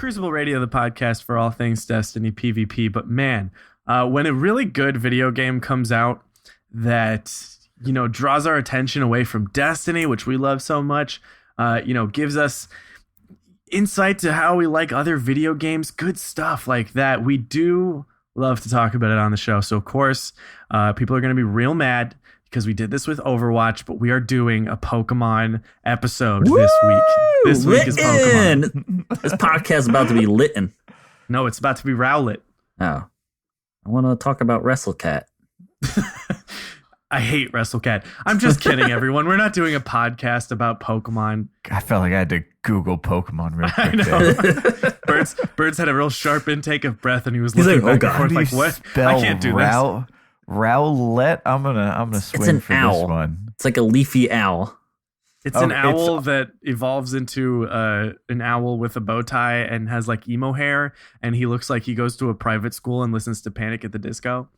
Crucible Radio, the podcast for all things Destiny PvP. But man, when a really good video game comes out that, draws our attention away from Destiny, which we love so much, gives us insight to how we like other video games, good stuff like that. We do love to talk about it on the show. So, of course, people are going to be real mad because we did this with Overwatch, but we are doing a Pokemon episode this week. This week is Pokemon. This podcast is about to be litten. No, it's about to be Rowlet. Oh. I want to talk about WrestleCat. I hate WrestleCat. I'm just kidding, everyone. We're not doing a podcast about Pokemon. I felt like I had to Google Pokemon real quick. I know. Birds had a real sharp intake of breath, and he was looking back and forth like, "What? I can't do this." Rowlet. I'm gonna swing for owl. This one. It's like a leafy owl. It's an owl that evolves into an owl with a bow tie and has like emo hair, and he looks like he goes to a private school and listens to Panic at the Disco.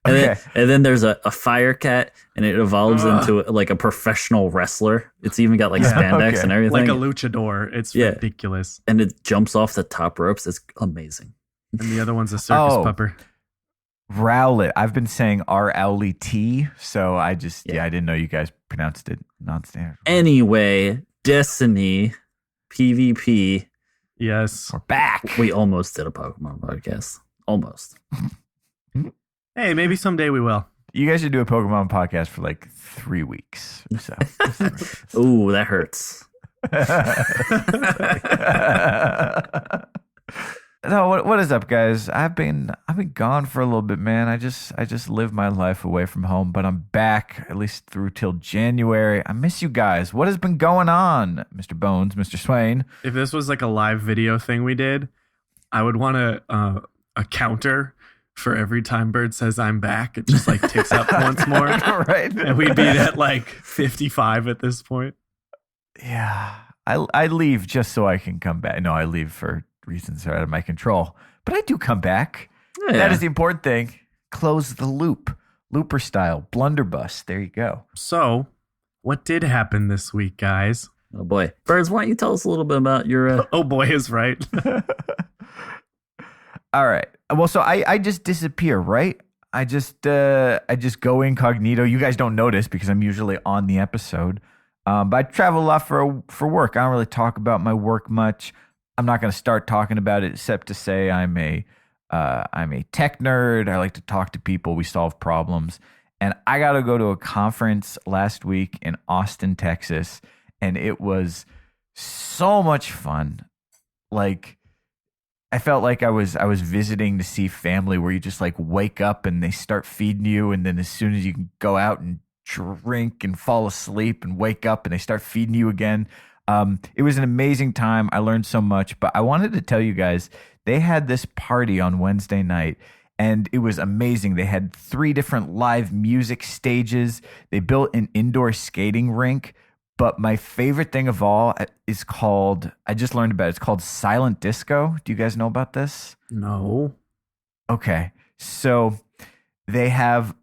And then there's a fire cat, and it evolves into like a professional wrestler. It's even got like spandex and everything, like a luchador. It's ridiculous, and it jumps off the top ropes. It's amazing. And the other one's a circus pupper. Rowlet. I've been saying R-L-E-T, so I just I didn't know you guys pronounced it non-standard. Anyway, Destiny PvP. Yes, we're back. We almost did a Pokemon podcast. Almost. Hey, maybe someday we will. You guys should do a Pokemon podcast for like 3 weeks. So. Ooh, that hurts. No, what is up, guys? I've been gone for a little bit, man. I just lived my life away from home, but I'm back at least through till January. I miss you guys. What has been going on, Mr. Bones, Mr. Swain? If this was like a live video thing we did, I would want a counter for every time Bird says I'm back. It just like ticks up once more, right? And we'd be at like 55 at this point. Yeah, I leave just so I can come back. No, I leave for reasons that are out of my control, but I do come back. Yeah. That is the important thing. Close the loop, looper style, blunderbuss. There you go. So, what did happen this week, guys? Oh boy, Birds, why don't you tell us a little bit about your? Oh boy, is right. All right. Well, so I just disappear, right? I just go incognito. You guys don't notice because I'm usually on the episode. But I travel a lot for work. I don't really talk about my work much. I'm not going to start talking about it except to say I'm a tech nerd. I like to talk to people. We solve problems. And I got to go to a conference last week in Austin, Texas, and it was so much fun. Like, I felt like I was visiting to see family where you just like wake up and they start feeding you, and then as soon as you can go out and drink and fall asleep and wake up and they start feeding you again. It was an amazing time. I learned so much, but I wanted to tell you guys, they had this party on Wednesday night and it was amazing. They had 3 different live music stages. They built an indoor skating rink, but my favorite thing of all is called, I just learned about it. It's called Silent Disco. Do you guys know about this? No. Okay. So they have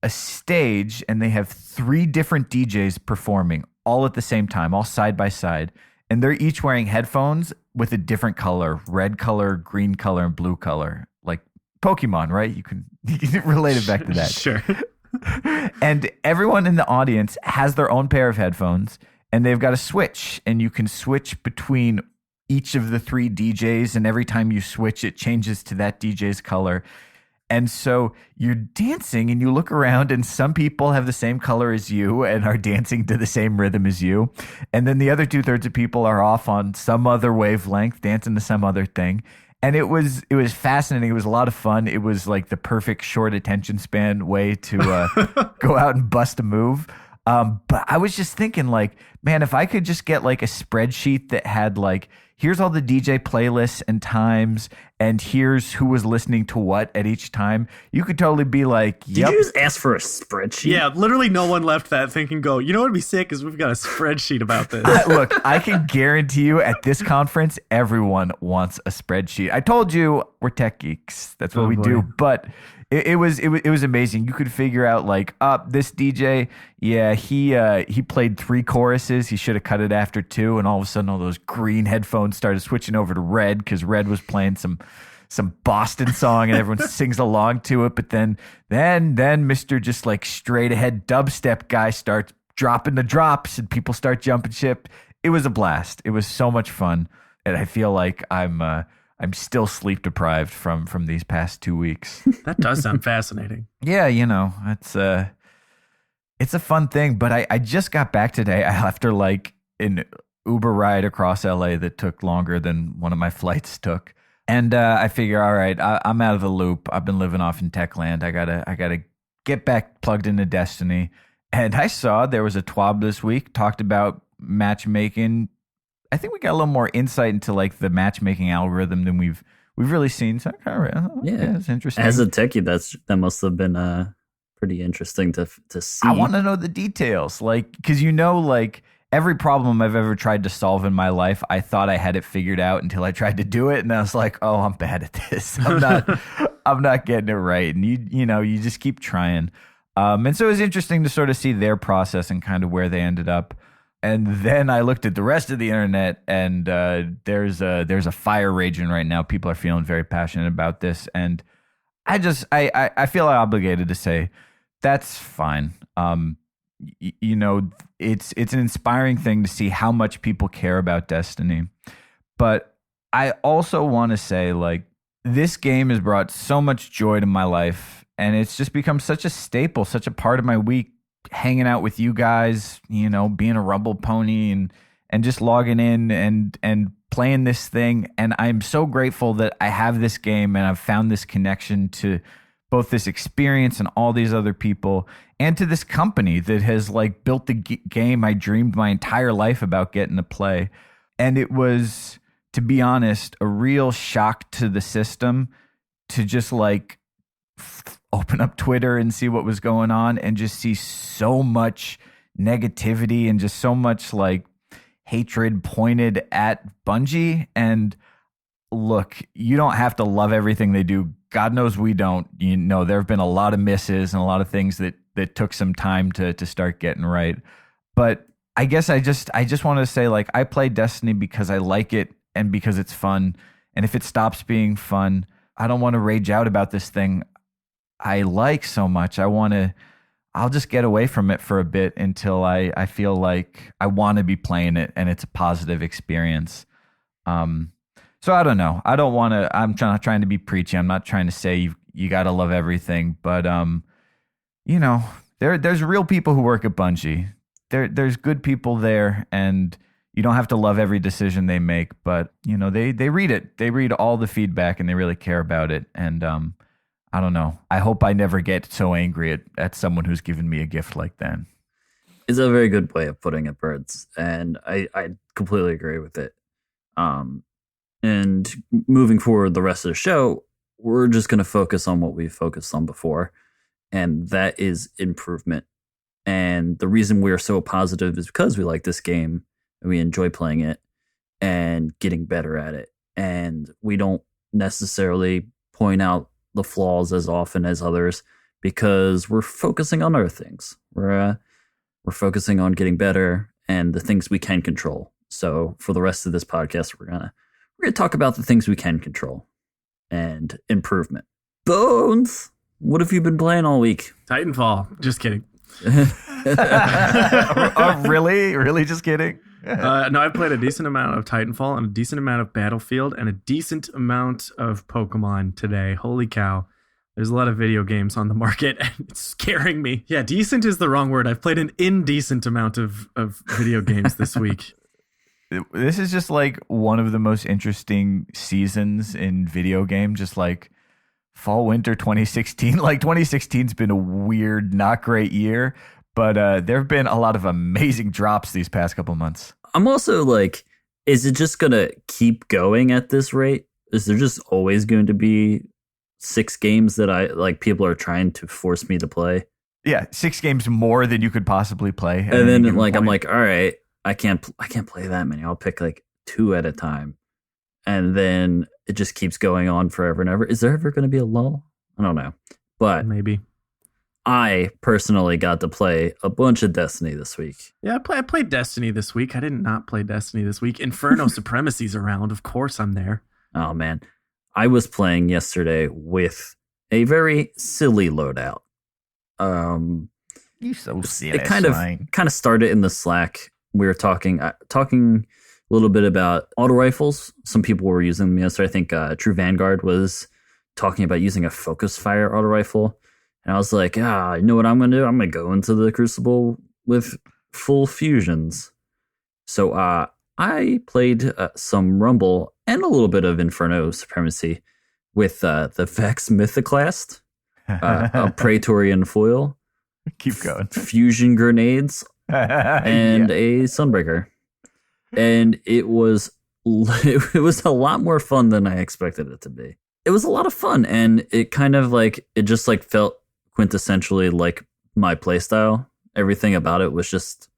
a stage and they have 3 different DJs performing all at the same time, all side by side. And they're each wearing headphones with a different color, red color, green color, and blue color. Like Pokemon, right? You can relate it back to that. Sure. And everyone in the audience has their own pair of headphones and they've got a switch, and you can switch between each of the 3 DJs. And every time you switch, it changes to that DJ's color. And so you're dancing and you look around and some people have the same color as you and are dancing to the same rhythm as you. And then the other 2/3 of people are off on some other wavelength, dancing to some other thing. And it was fascinating. It was a lot of fun. It was like the perfect short attention span way to go out and bust a move. But I was just thinking like, man, if I could just get like a spreadsheet that had like, here's all the DJ playlists and times, and here's who was listening to what at each time, you could totally be like, yep. Did you just ask for a spreadsheet? Yeah, literally no one left that thinking, go, you know what would be sick is we've got a spreadsheet about this. Look, I can guarantee you at this conference, everyone wants a spreadsheet. I told you we're tech geeks. That's what we do. But it was amazing. You could figure out like, this DJ, he played 3 choruses. He should have cut it after 2, and all of a sudden all those green headphones everyone started switching over to Red because Red was playing some Boston song and everyone sings along to it. But then Mr. just like straight ahead dubstep guy starts dropping the drops and people start jumping ship. It was a blast. It was so much fun. And I feel like I'm still sleep deprived from these past 2 weeks. That does sound fascinating. Yeah, it's a fun thing. But I just got back today after like an Uber ride across LA that took longer than one of my flights took. And I figure, all right, I'm out of the loop. I've been living off in Techland. I gotta get back plugged into Destiny. And I saw there was a TWAB this week talked about matchmaking. I think we got a little more insight into like the matchmaking algorithm than we've really seen. So yeah, it's interesting. As a techie, that must have been pretty interesting to see. I want to know the details, like because like every problem I've ever tried to solve in my life, I thought I had it figured out until I tried to do it, and I was like, oh, I'm bad at this. I'm not getting it right, and you just keep trying. And so it was interesting to sort of see their process and kind of where they ended up. And then I looked at the rest of the internet, and there's a fire raging right now. People are feeling very passionate about this, and I feel obligated to say that's fine. It's an inspiring thing to see how much people care about Destiny, but I also want to say like this game has brought so much joy to my life. And it's just become such a staple, such a part of my week, hanging out with you guys, being a Rumble pony and just logging in and playing this thing. And I'm so grateful that I have this game and I've found this connection to both this experience and all these other people and to this company that has like built the game I dreamed my entire life about getting to play. And it was, to be honest, a real shock to the system to just like open up Twitter and see what was going on and just see so much negativity and just so much like hatred pointed at Bungie. And look, you don't have to love everything they do. God knows we don't. There have been a lot of misses and a lot of things that took some time to start getting right. But I guess I just want to say like I play Destiny because I like it and because it's fun. And if it stops being fun, I don't want to rage out about this thing I like so much. I'll just get away from it for a bit until I feel like I want to be playing it and it's a positive experience. So I don't know. I don't want to, I'm not trying to be preachy. I'm not trying to say you got to love everything, but there's real people who work at Bungie. There's good people there, and you don't have to love every decision they make, but they read it. They read all the feedback and they really care about it. And I don't know. I hope I never get so angry at someone who's given me a gift like that. It's a very good way of putting it, Birds, and I completely agree with it. And moving forward the rest of the show, we're just going to focus on what we've focused on before, and that is improvement. And the reason we're so positive is because we like this game and we enjoy playing it and getting better at it. And we don't necessarily point out the flaws as often as others because we're focusing on other things. We're focusing on getting better and the things we can control. So for the rest of this podcast, we're gonna talk about the things we can control and improvement. Bones, what have you been playing all week? Titanfall. Just kidding. Oh, really? Really? Just kidding? No, I played a decent amount of Titanfall and a decent amount of Battlefield and a decent amount of Pokemon today. Holy cow. There's a lot of video games on the market and it's scaring me. Yeah, decent is the wrong word. I've played an indecent amount of video games this week. This is just like one of the most interesting seasons in video game, just like fall, winter 2016. Like 2016's been a weird, not great year. But there have been a lot of amazing drops these past couple months. I'm also like, is it just going to keep going at this rate? Is there just always going to be 6 games that people are trying to force me to play? Yeah, 6 games more than you could possibly play. And then like, I'm like, all right, I can't play that many. I'll pick like 2 at a time. And then it just keeps going on forever and ever. Is there ever going to be a lull? I don't know. But maybe. I personally got to play a bunch of Destiny this week. Yeah, I played Destiny this week. I did not play Destiny this week. Inferno Supremacy's around. Of course I'm there. Oh, man. I was playing yesterday with a very silly loadout. You so silly. It kind of started in the Slack. We were talking a little bit about auto rifles. Some people were using them yesterday. I think True Vanguard was talking about using a focus fire auto rifle. And I was like, you know what I'm going to do? I'm going to go into the Crucible with full fusions. So I played some Rumble and a little bit of Inferno Supremacy with the Vex Mythoclast, a Praetorian Foil, keep going, fusion grenades, and a Sunbreaker. And it was a lot more fun than I expected it to be. It was a lot of fun, and it kind of just felt quintessentially like my playstyle. Everything about it was just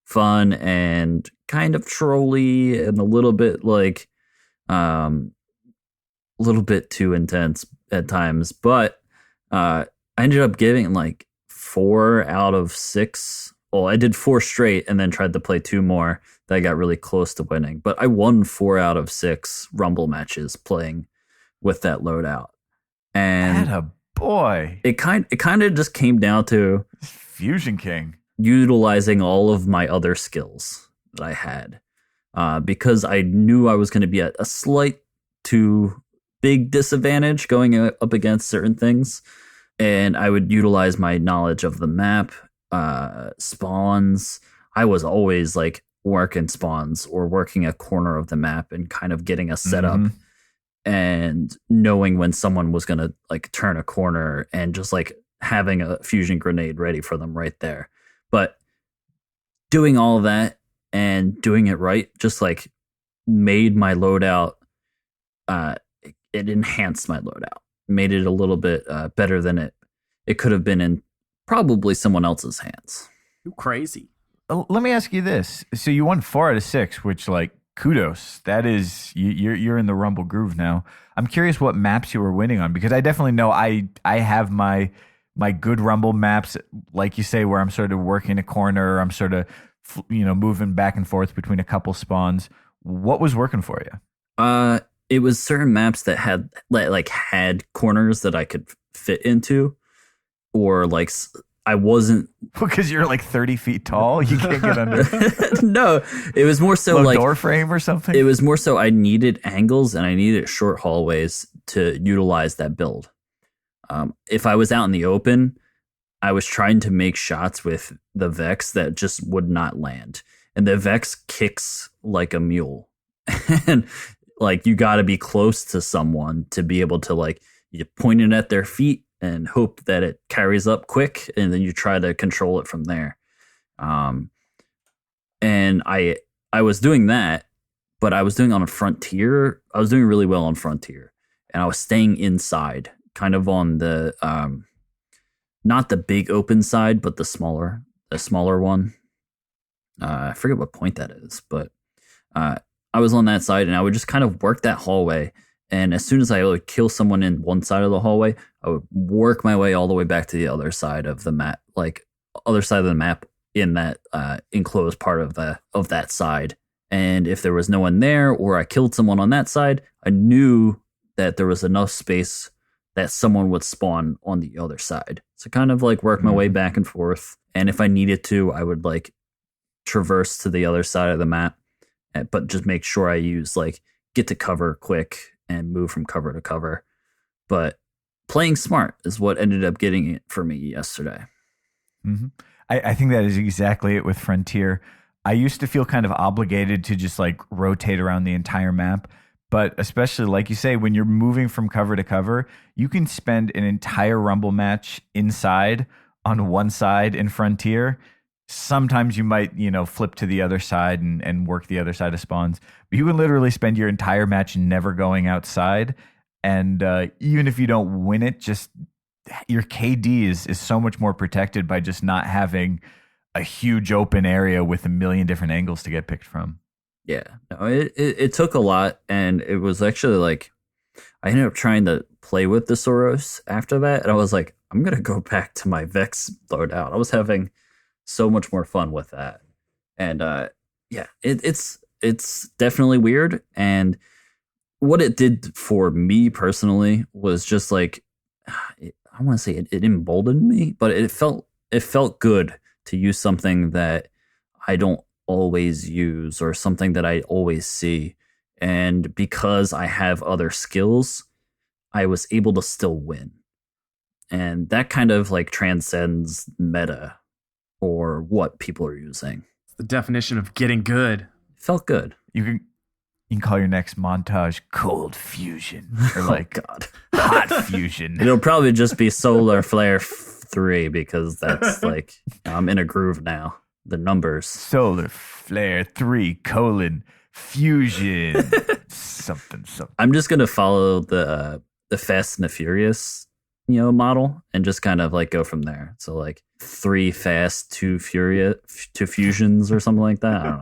fun and kind of trolly and a little bit too intense at times. But I ended up getting 4 out of 6. Well, I did 4 straight and then tried to play 2 more that I got really close to winning. But I won 4 out of 6 Rumble matches playing with that loadout. And boy, it kind of just came down to Fusion King utilizing all of my other skills that I had, because I knew I was going to be at a slight too big disadvantage going up against certain things, and I would utilize my knowledge of the map, spawns. I was always working spawns or working a corner of the map and kind of getting a setup. And knowing when someone was going to turn a corner and just having a fusion grenade ready for them right there. But doing all of that and doing it right just made my loadout, it enhanced my loadout, made it a little bit better than it could have been in probably someone else's hands. You crazy. Let me ask you this. So you won 4 out of 6, which kudos. That is, you're in the Rumble groove now. I'm curious what maps you were winning on, because I definitely know I have my good Rumble maps, like you say, where I'm sort of working a corner, I'm sort of moving back and forth between a couple spawns. What was working for you? It was certain maps that had had corners that I could fit into, or I wasn't because you're 30 feet tall. You can't get under. No, it was more so door frame or something. It was more so I needed angles and I needed short hallways to utilize that build. If I was out in the open, I was trying to make shots with the Vex that just would not land, and the Vex kicks like a mule, and you got to be close to someone to be able to you point it at their feet and hope that it carries up quick, and then you try to control it from there. And I was doing that, but I was doing on a Frontier. I was doing really well on Frontier, and I was staying inside, kind of on the not the big open side, but the smaller one. I forget what point that is, but I was on that side, and I would just kind of work that hallway. And as soon as I would kill someone in one side of the hallway, I would work my way all the way back to the other side of the map, in that enclosed part of that side. And if there was no one there, or I killed someone on that side, I knew that there was enough space that someone would spawn on the other side. So kind of work my way back and forth. And if I needed to, I would traverse to the other side of the map, but just make sure I use get to cover quick and move from cover to cover. But playing smart is what ended up getting it for me yesterday. Mm-hmm. I think that is exactly it with Frontier. I used to feel kind of obligated to just rotate around the entire map. But especially, like you say, when you're moving from cover to cover, you can spend an entire Rumble match inside on one side in Frontier. Sometimes you might, flip to the other side and work the other side of spawns. But you can literally spend your entire match never going outside. And even if you don't win it, just your KD is so much more protected by just not having a huge open area with a million different angles to get picked from. Yeah, no, it took a lot, and it was actually I ended up trying to play with the Soros after that, and I was like, I'm gonna go back to my Vex loadout. I was having so much more fun with that, and yeah, it's definitely weird. And what it did for me personally was just like, I want to say it emboldened me, but it felt good to use something that I don't always use or something that I always see. And because I have other skills, I was able to still win. And that kind of like transcends meta or what people are using. It's the definition of getting good. It felt good. You can call your next montage Cold Fusion or like God. Hot Fusion. It'll probably just be Solar Flare 3 because that's like, I'm in a groove now. The numbers. Solar Flare 3 : Fusion. something. I'm just gonna follow the Fast and the Furious, model, and just kind of like go from there. So like 3 fast, 2 furious, 2 fusions or something like that. I don't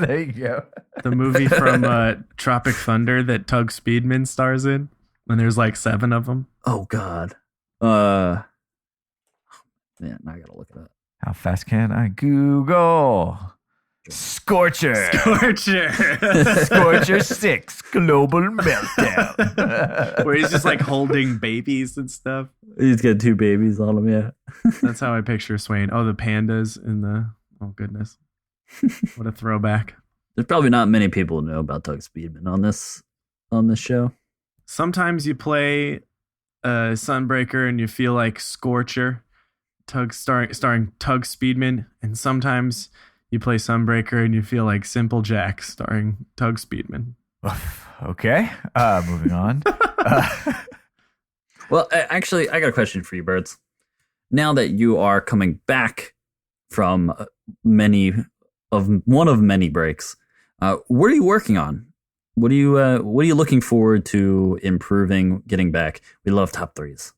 know. There you go. The movie from Tropic Thunder that Tug Speedman stars in, when there's like 7 of them. Oh God. Man, now I gotta look it up. How fast can I Google? Scorcher. Scorcher 6 Global Meltdown. Where he's just like holding babies and stuff. He's got 2 babies on him, yeah. That's how I picture Swain. Oh, the pandas in the... Oh, goodness. What a throwback. There's probably not many people who know about Tug Speedman on this show. Sometimes you play Sunbreaker and you feel like Scorcher, starring Tug Speedman, and sometimes you play Sunbreaker and you feel like Simple Jack, starring Tug Speedman. Okay, moving on. Well, actually, I got a question for you, Birds. Now that you are coming back from one of many breaks, what are you working on? What are you looking forward to improving, getting back? We love top 3s.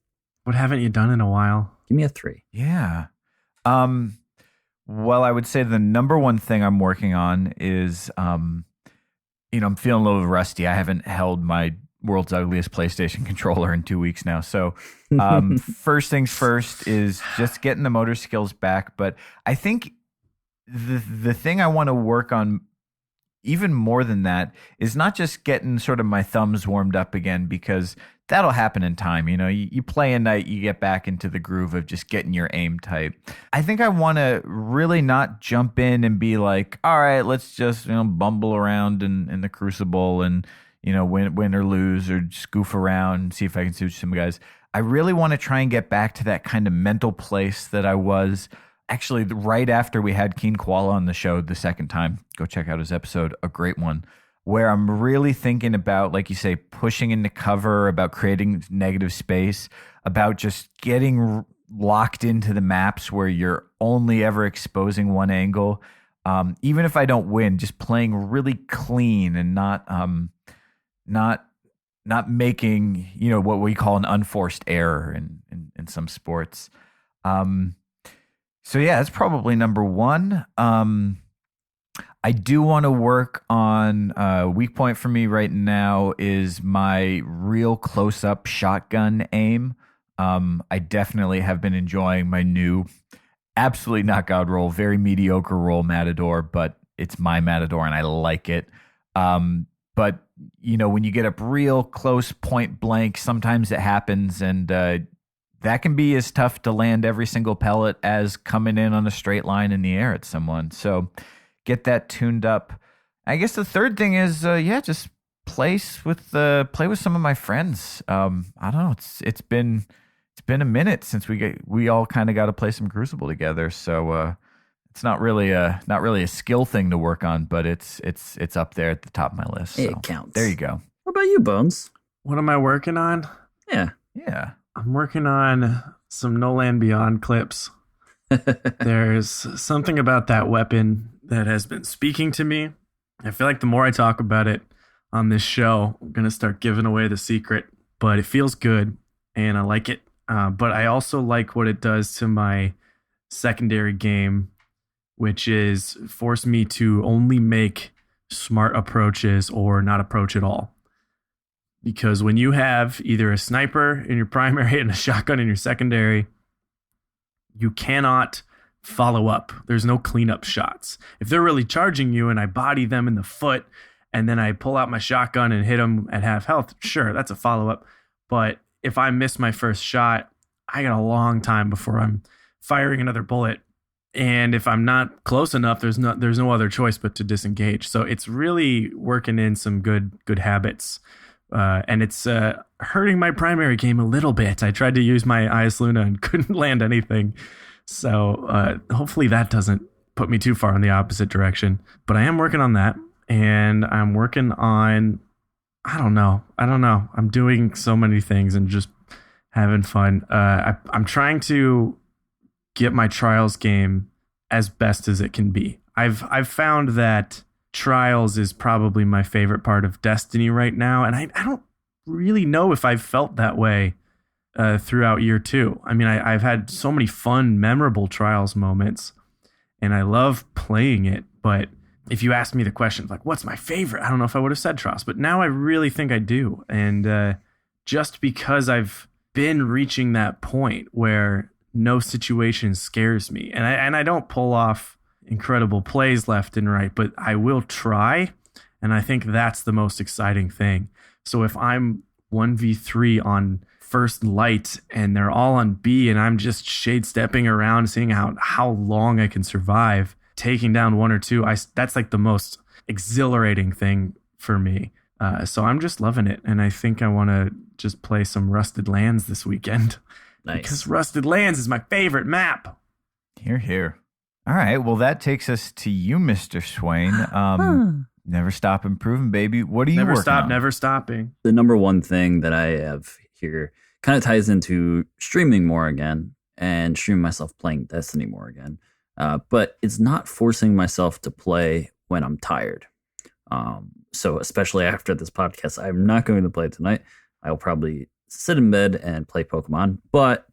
What haven't you done in a while? Give me a 3. Yeah. Well, I would say the number one thing I'm working on is, I'm feeling a little rusty. I haven't held my world's ugliest PlayStation controller in 2 weeks now. So first things first is just getting the motor skills back. But I think the thing I want to work on even more than that is not just getting sort of my thumbs warmed up again, because that'll happen in time. You play a night, you get back into the groove of just getting your aim tight. I think I want to really not jump in and be like, all right, let's just bumble around in the Crucible and win or lose, or just goof around and see if I can see some guys. I really want to try and get back to that kind of mental place that I was actually right after we had Keen Koala on the show the second time. Go check out his episode, a great one, where I'm really thinking about, like you say, pushing into cover, about creating negative space, about just getting locked into the maps where you're only ever exposing one angle. Even if I don't win, just playing really clean and not making, what we call an unforced error in some sports. So yeah, that's probably number one. I do want to work on weak point for me right now is my real close-up shotgun aim. I definitely have been enjoying my new, absolutely not God roll, very mediocre roll Matador, but it's my Matador and I like it. But when you get up real close, point blank, sometimes it happens, and that can be as tough to land every single pellet as coming in on a straight line in the air at someone. So get that tuned up. I guess the third thing is, just play with some of my friends. I don't know. It's been a minute since we all kind of got to play some Crucible together. So it's not really a skill thing to work on, but it's up there at the top of my list. So it counts. There you go. What about you, Bones? What am I working on? Yeah. I'm working on some No Land Beyond clips. There's something about that weapon that has been speaking to me. I feel like the more I talk about it on this show, I'm going to start giving away the secret, but it feels good and I like it. But I also like what it does to my secondary game, which is force me to only make smart approaches or not approach at all. because when you have either a sniper in your primary and a shotgun in your secondary, you cannot follow up. There's no cleanup shots. If they're really charging you and I body them in the foot and then I pull out my shotgun and hit them at half health, sure, that's a follow up. But if I miss my first shot, I got a long time before I'm firing another bullet. And if I'm not close enough, there's no other choice but to disengage. So it's really working in some good habits. And it's hurting my primary game a little bit. I tried to use my IS Luna and couldn't land anything. So hopefully that doesn't put me too far in the opposite direction. But I am working on that. And I'm working on, I don't know. I'm doing so many things and just having fun. I'm trying to get my Trials game as best as it can be. I've found that Trials is probably my favorite part of Destiny right now, and I don't really know if I've felt that way throughout year 2. I mean, I've had so many fun, memorable Trials moments, and I love playing it, but if you asked me the question, like, what's my favorite? I don't know if I would have said Trials, but now I really think I do. And just because I've been reaching that point where no situation scares me, and I don't pull off incredible plays left and right, but I will try, and I think that's the most exciting thing. So if I'm 1v3 on first light and they're all on B and I'm just shade stepping around, seeing how long I can survive, taking down one or two, that's like the most exhilarating thing for me. So I'm just loving it, and I think I want to just play some Rusted Lands this weekend. Nice. Because Rusted Lands is my favorite map. Hear, hear. All right. Well, that takes us to you, Mr. Swain. Never stop improving, baby. What are you working on? Never stopping. The number one thing that I have here kind of ties into streaming more again and streaming myself playing Destiny more again. But it's not forcing myself to play when I'm tired. So especially after this podcast, I'm not going to play tonight. I'll probably sit in bed and play Pokemon. But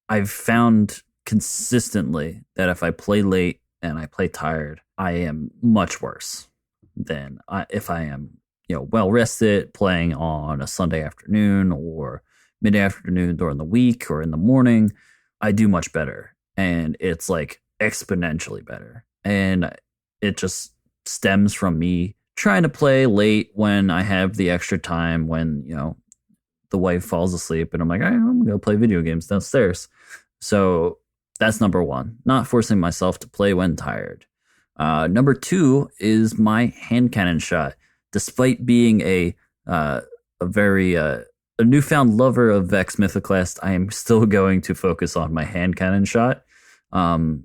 I've found consistently that if I play late and I play tired, I am much worse than if I am, well rested playing on a Sunday afternoon or mid afternoon during the week or in the morning. I do much better, and it's like exponentially better. And it just stems from me trying to play late when I have the extra time, when the wife falls asleep and I'm like, I'm gonna go play video games downstairs. So that's number one, not forcing myself to play when tired. Number 2 is my hand cannon shot. Despite being a newfound lover of Vex Mythoclast, I am still going to focus on my hand cannon shot. I've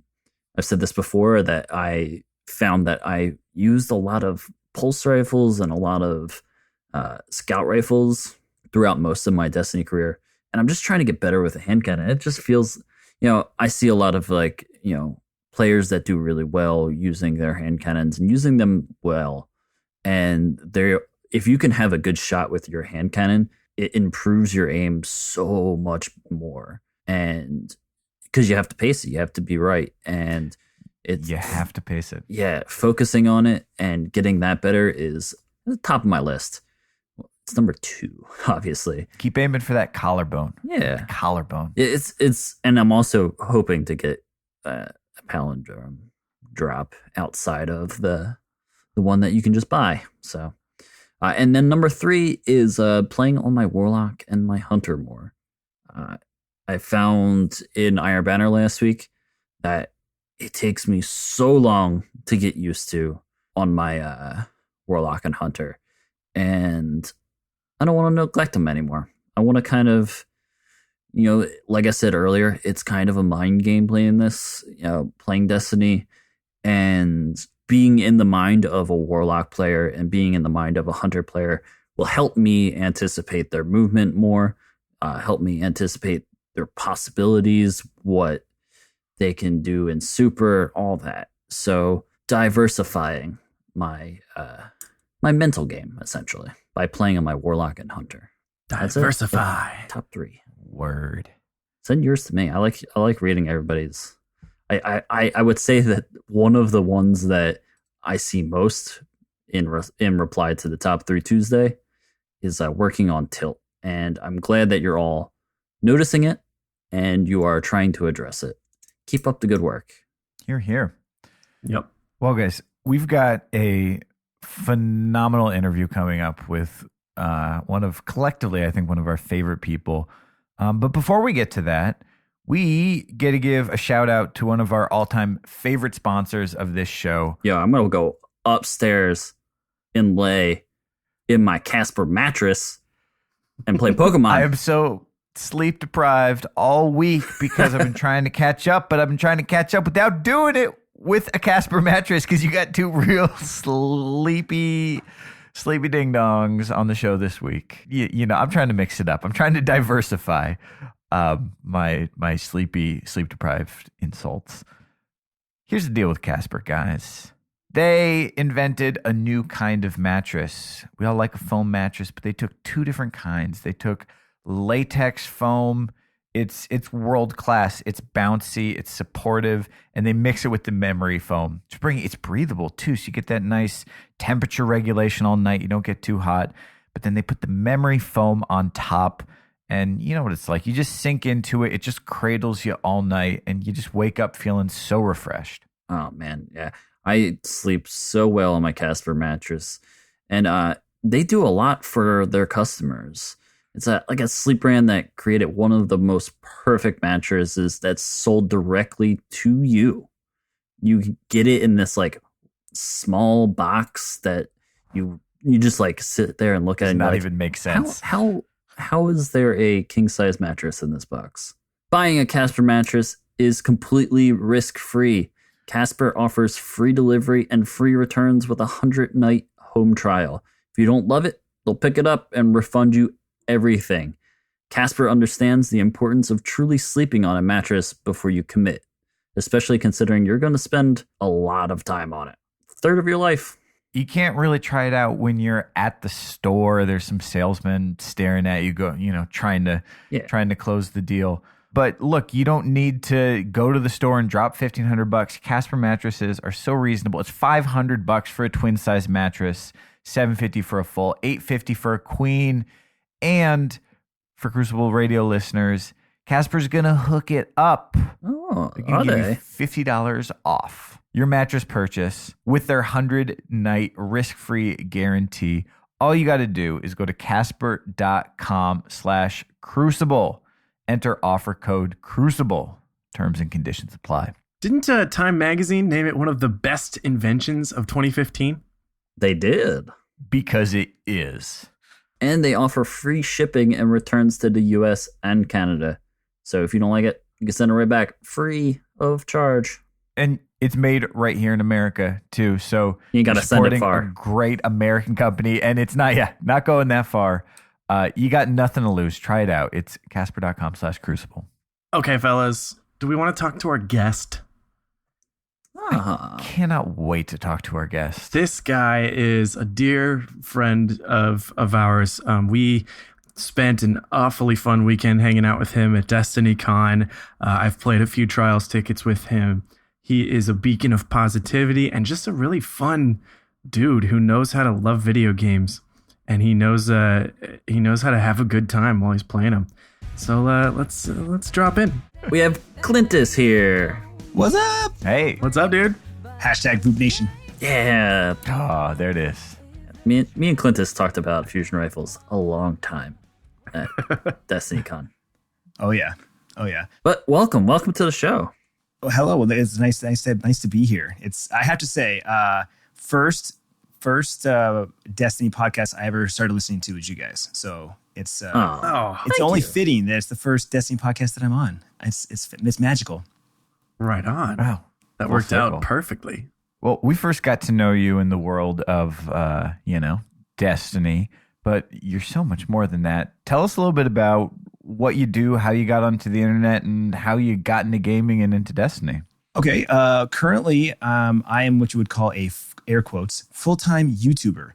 said this before, that I found that I used a lot of pulse rifles and a lot of scout rifles throughout most of my Destiny career, and I'm just trying to get better with a hand cannon. It just feels, I see a lot of players that do really well using their hand cannons and using them well, and if you can have a good shot with your hand cannon, it improves your aim so much more. And because you have to pace it, you have to be right, and you have to pace it. Yeah, focusing on it and getting that better is at the top of my list. It's number 2, obviously. Keep aiming for that collarbone. Yeah, collarbone. It's, and I'm also hoping to get a palindrome drop outside of the one that you can just buy. So, and then number 3 is playing on my Warlock and my Hunter more. I found in Iron Banner last week that it takes me so long to get used to on my Warlock and Hunter, and I don't want to neglect them anymore. I want to kind of, like I said earlier, it's kind of a mind game playing this, playing Destiny, and being in the mind of a Warlock player and being in the mind of a Hunter player will help me anticipate their movement more, help me anticipate their possibilities, what they can do in super, all that. So diversifying my my mental game, essentially, by playing on my Warlock and Hunter. Diversify. Top 3. Word. Send yours to me. I like reading everybody's. I would say that one of the ones that I see most in reply to the top 3 Tuesday is working on tilt. And I'm glad that you're all noticing it and you are trying to address it. Keep up the good work. Here, here. Yep. Well, guys, we've got a phenomenal interview coming up with collectively, I think, one of our favorite people. But before we get to that, we get to give a shout out to one of our all-time favorite sponsors of this show. Yeah, I'm going to go upstairs and lay in my Casper mattress and play Pokemon. I am so sleep deprived all week because I've been trying to catch up, but I've been trying to catch up without doing it with a Casper mattress because you got two real sleepy ding dongs on the show this week. You know, I'm trying to mix it up. I'm trying to diversify my sleep deprived insults. Here's the deal with Casper, guys. They invented a new kind of mattress. We all like a foam mattress, but they took two different kinds. They took latex foam. It's world class. It's bouncy. It's supportive, and they mix it with the memory foam. It's breathable too, so you get that nice temperature regulation all night. You don't get too hot. But then they put the memory foam on top, and you know what it's like. You just sink into it. It just cradles you all night, and you just wake up feeling so refreshed. Oh man, yeah. I sleep so well on my Casper mattress, and they do a lot for their customers. It's like a sleep brand that created one of the most perfect mattresses that's sold directly to you. You get it in this like small box that you just like sit there and look at. Does it and not like, even make sense. How is there a king size mattress in this box? Buying a Casper mattress is completely risk free. Casper offers free delivery and free returns with a 100-night home trial. If you don't love it, they'll pick it up and refund you everything. Casper understands the importance of truly sleeping on a mattress before you commit, especially considering you're going to spend a lot of time on it. A third of your life. You can't really try it out when you're at the store. There's some salesman staring at you, trying to close the deal. But look, you don't need to go to the store and drop $1,500. Casper mattresses are so reasonable. It's $500 for a twin size mattress, $750 for a full, $850 for a queen, and for Crucible Radio listeners, Casper's gonna hook it up. Oh, they're gonna give you $50 off your mattress purchase with their 100-night risk-free guarantee. All you got to do is go to casper.com/crucible. Enter offer code Crucible. Terms and conditions apply. Didn't Time Magazine name it one of the best inventions of 2015? They did. Because it is. And they offer free shipping and returns to the US and Canada. So if you don't like it, you can send it right back free of charge. And it's made right here in America too. So you got to send it far. A great American company, and it's not going that far. You got nothing to lose. Try it out. It's casper.com/crucible. Okay, fellas. Do we want to talk to our guest? I cannot wait to talk to our guest. This guy is a dear friend of ours. We spent an awfully fun weekend hanging out with him at Destiny Con. I've played a few trials tickets with him. He is a beacon of positivity and just a really fun dude who knows how to love video games. And he knows how to have a good time while he's playing them. So let's drop in. We have Clintus here. What's up? Hey. What's up, dude? Hashtag Boop Nation. Yeah. Oh, there it is. Me and Clintus talked about fusion rifles a long time at Destiny Con. Oh yeah. But welcome to the show. Oh, hello. Well, it's nice to be here. I have to say, first Destiny podcast I ever started listening to was you guys. So it's only fitting that it's the first Destiny podcast that I'm on. It's magical. Right on. Wow. That worked out perfectly. Well, we first got to know you in the world of Destiny, but you're so much more than that. Tell us a little bit about what you do, how you got onto the internet, and how you got into gaming and into Destiny. Okay. Currently, I am what you would call air quotes, full-time YouTuber.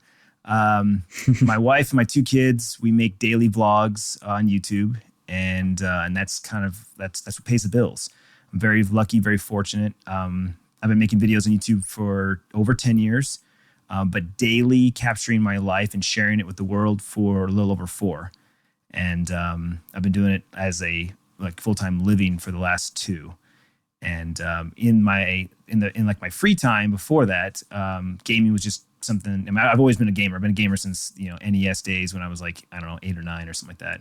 My wife and my two kids, we make daily vlogs on YouTube, and that's what pays the bills. I'm very lucky, very fortunate. I've been making videos on YouTube for over 10 years. but daily capturing my life and sharing it with the world for a little over 4. And I've been doing it as a full-time living for the last 2. And in my free time before that, gaming was just something. I mean, I've always been a gamer. I've been a gamer since NES days when I was 8 or 9 or something like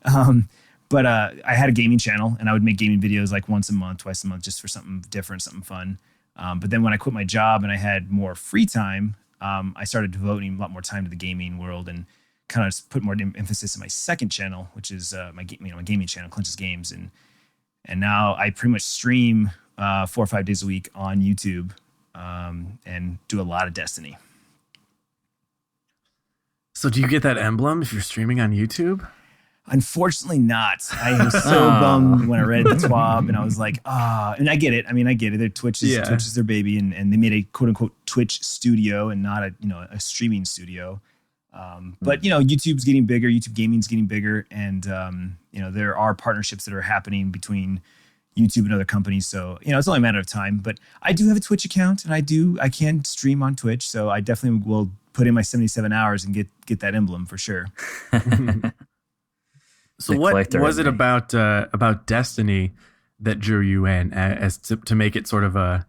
that. But I had a gaming channel, and I would make gaming videos once a month, twice a month, just for something different, something fun. But then when I quit my job and I had more free time, I started devoting a lot more time to the gaming world and kind of put more emphasis in my second channel, which is my gaming channel, Clintus Games, and now I pretty much stream 4 or 5 days a week on YouTube and do a lot of Destiny. So do you get that emblem if you're streaming on YouTube? Unfortunately not. I was so bummed when I read the TWAB, and I was like, and I get it. I mean, I get it. Twitch is their baby, and they made a quote unquote Twitch studio and not a streaming studio. But YouTube's getting bigger, YouTube gaming's getting bigger, and there are partnerships that are happening between YouTube and other companies. So it's only a matter of time. But I do have a Twitch account, and I can stream on Twitch. So I definitely will put in my 77 hours and get that emblem for sure. So what was it about Destiny that drew you in as to make it sort of a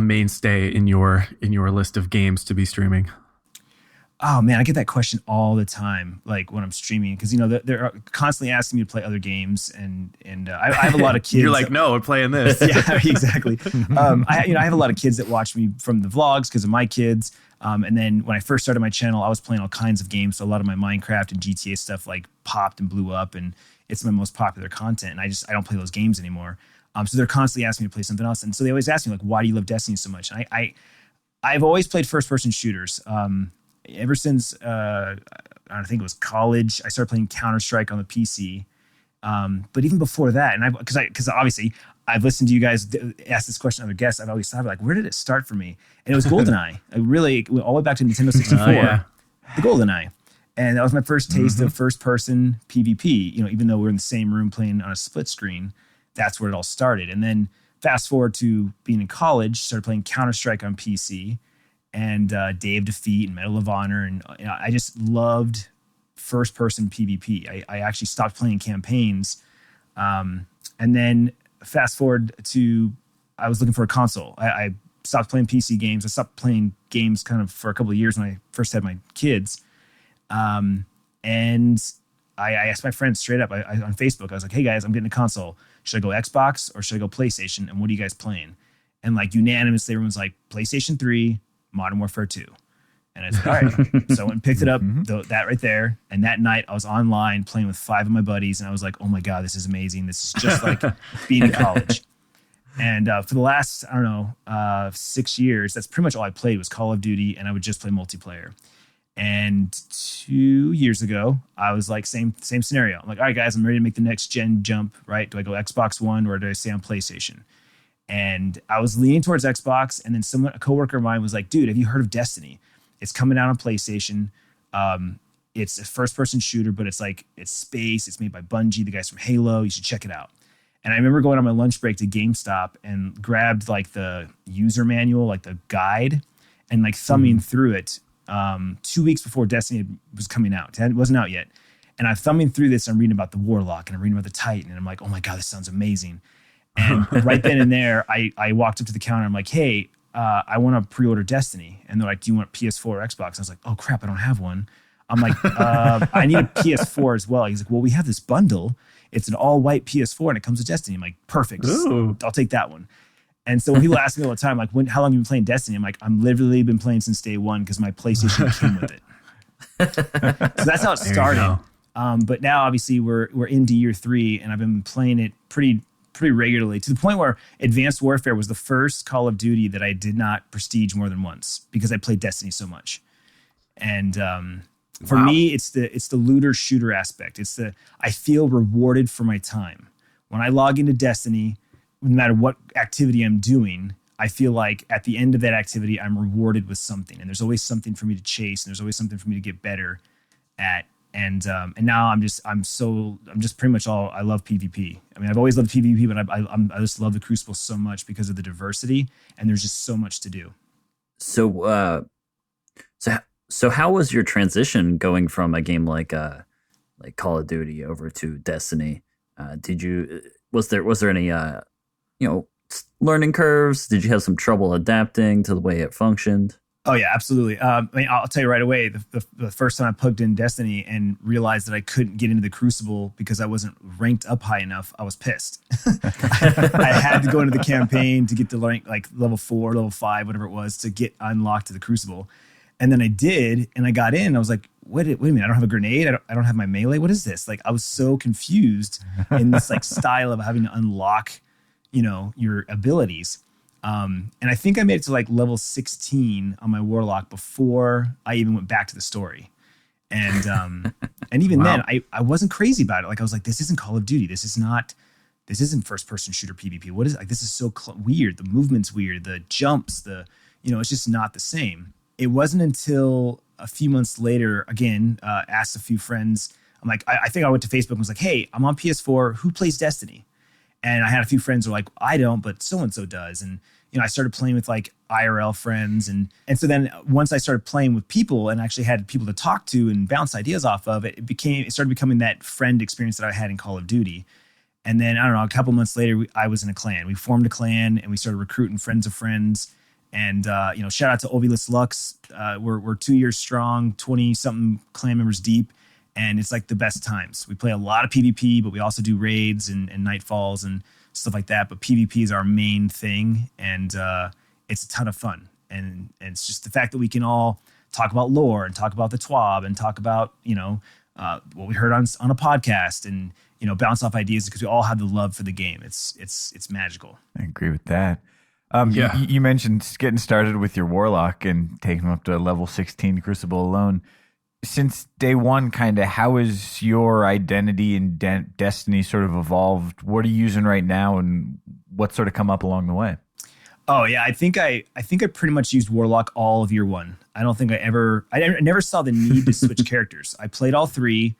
mainstay in your list of games to be streaming? Oh man, I get that question all the time, when I'm streaming, because they're constantly asking me to play other games, and I have a lot of kids. You're like, no, we're playing this. Yeah, exactly. I have a lot of kids that watch me from the vlogs because of my kids. And then when I first started my channel, I was playing all kinds of games. So a lot of my Minecraft and GTA stuff popped and blew up, and it's my most popular content. And I don't play those games anymore. So they're constantly asking me to play something else. And so they always ask me why do you love Destiny so much? And I've always played first person shooters. Ever since I think it was college, I started playing Counter-Strike on the PC. But even before that, and because obviously I've listened to you guys ask this question to other guests, I've always thought where did it start for me? And it was GoldenEye. I really went all the way back to Nintendo 64, the GoldenEye. And that was my first taste of first-person PvP. Even though we're in the same room playing on a split screen, that's where it all started. And then fast forward to being in college, started playing Counter-Strike on PC, and Day of Defeat and Medal of Honor. And I just loved first-person PvP. I actually stopped playing campaigns. And then fast forward to, I was looking for a console. I stopped playing PC games. I stopped playing games kind of for a couple of years when I first had my kids. And I asked my friends straight up on Facebook, I was like, hey guys, I'm getting a console. Should I go Xbox or should I go PlayStation? And what are you guys playing? And unanimously, everyone's like, PlayStation 3, Modern Warfare 2. And I said, all right. So I went and picked it up, that right there. And that night I was online playing with 5 of my buddies. And I was like, oh my God, this is amazing. This is just like being in college. And for the last, 6 years, that's pretty much all I played was Call of Duty. And I would just play multiplayer. And 2 years ago, I was like, same scenario. I'm like, all right, guys, I'm ready to make the next gen jump, right? Do I go Xbox One or do I stay on PlayStation? And I was leaning towards Xbox. And then a coworker of mine was like, dude, have you heard of Destiny? It's coming out on PlayStation. It's a first-person shooter, but it's space. It's made by Bungie, the guys from Halo. You should check it out. And I remember going on my lunch break to GameStop and grabbed the user manual, the guide, and thumbing through it 2 weeks before Destiny was coming out. It wasn't out yet. And I'm thumbing through this. I'm reading about the Warlock and I'm reading about the Titan. And I'm like, oh my God, this sounds amazing. And right then and there, I walked up to the counter. I'm like, hey, I want to pre-order Destiny. And they're like, do you want PS4 or Xbox? And I was like, oh crap, I don't have one. I'm like, I need a PS4 as well. He's like, well, we have this bundle. It's an all-white PS4 and it comes with Destiny. I'm like, perfect. I'll take that one. And so when people ask me all the time, how long have you been playing Destiny? I'm like, I'm literally been playing since day one because my PlayStation came with it. So that's how it started. But now obviously we're into year 3 and I've been playing it pretty regularly, to the point where Advanced Warfare was the first Call of Duty that I did not prestige more than once because I played Destiny so much. And for me, it's the looter shooter aspect. I feel rewarded for my time. When I log into Destiny, no matter what activity I'm doing, I feel like at the end of that activity, I'm rewarded with something. And there's always something for me to chase, and there's always something for me to get better at. And now I'm just pretty much I love PvP. I mean, I've always loved PvP, but I just love the Crucible so much because of the diversity, and there's just so much to do. So So how was your transition going from a game like Call of Duty over to Destiny? Was there any learning curves? Did you have some trouble adapting to the way it functioned? Oh yeah, absolutely. I'll tell you right away. The first time I plugged in Destiny and realized that I couldn't get into the Crucible because I wasn't ranked up high enough, I was pissed. I had to go into the campaign to get to rank like level 4, level 5, whatever it was, to get unlocked to the Crucible. And then I did, and I got in. And I was like, wait a minute! I don't have a grenade. I don't have my melee. What is this? Like, I was so confused in this like style of having to unlock, your abilities. And I think I made it to like level 16 on my Warlock before I even went back to the story. And and even then, I wasn't crazy about it. Like, I was like, this isn't Call of Duty. This isn't first person shooter PvP. What is it? Like, this is so weird. The movement's weird. The jumps. It's just not the same. It wasn't until a few months later, again, asked a few friends. I'm like, I think I went to Facebook and was like, hey, I'm on PS4. Who plays Destiny? And I had a few friends who were like, I don't, but so-and-so does. And, I started playing with like IRL friends. And so then once I started playing with people and actually had people to talk to and bounce ideas off of, it started becoming that friend experience that I had in Call of Duty. And then, I don't know, a couple months later, I was in a clan. We formed a clan and we started recruiting friends of friends. And, shout out to Ovilus Lux. We're 2 years strong, 20-something clan members deep. And it's like the best times. We play a lot of PvP, but we also do raids and nightfalls and stuff like that. But PvP is our main thing. And it's a ton of fun. And it's just the fact that we can all talk about lore and talk about the TWAB and talk about, what we heard on a podcast and, bounce off ideas because we all have the love for the game. It's magical. I agree with that. You mentioned getting started with your Warlock and taking him up to level 16 Crucible alone. Since day one, kind of, how has your identity in Destiny sort of evolved? What are you using right now, and what's sort of come up along the way? Oh yeah, I think I pretty much used Warlock all of year one. I don't think I never saw the need to switch characters. I played all three.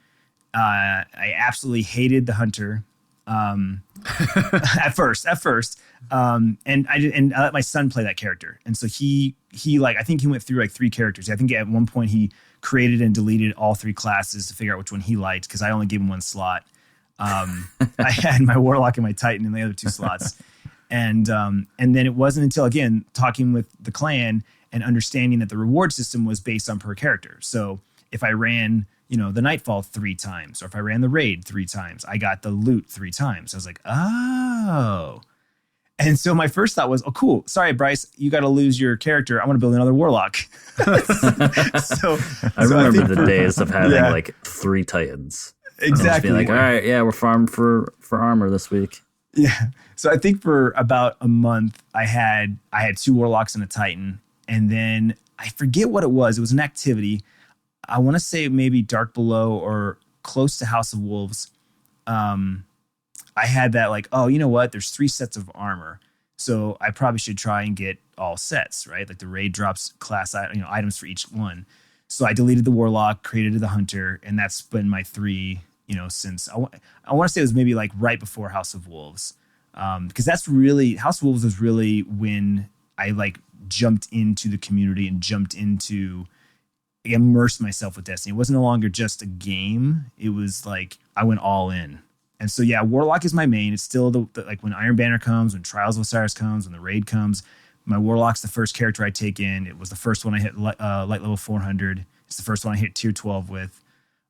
I absolutely hated the Hunter. At first. And I let my son play that character. And so he I think he went through like 3 characters. I think at one point he created and deleted all 3 classes to figure out which one he liked, because I only gave him 1 slot. I had my Warlock and my Titan in the other 2 slots. And then it wasn't until, again, talking with the clan and understanding that the reward system was based on per character. So if I ran, the Nightfall 3 times, or if I ran the raid 3 times, I got the loot 3 times. I was like, oh. And so my first thought was, oh, cool. Sorry, Bryce, you got to lose your character. I want to build another Warlock. I remember the days of having like 3 Titans. Exactly. Just being like, all right, yeah, we're farming for armor this week. Yeah. So I think for about a month, I had 2 Warlocks and a Titan. And then I forget what it was. It was an activity. I want to say maybe Dark Below or close to House of Wolves. I had that like, oh, you know what? There's 3 sets of armor. So I probably should try and get all sets, right? Like the raid drops class, items for each one. So I deleted the Warlock, created the Hunter, and that's been my 3, since I want to say it was maybe like right before House of Wolves. Because that's really, House of Wolves was really when I like jumped into the community and immersed myself with Destiny. It wasn't no longer just a game. It was like I went all in. And so, yeah, Warlock is my main. It's still the like when Iron Banner comes, when Trials of Osiris comes, when the raid comes, my Warlock's the first character I take in. It was the first one I hit light level 400. It's the first one I hit tier 12 with.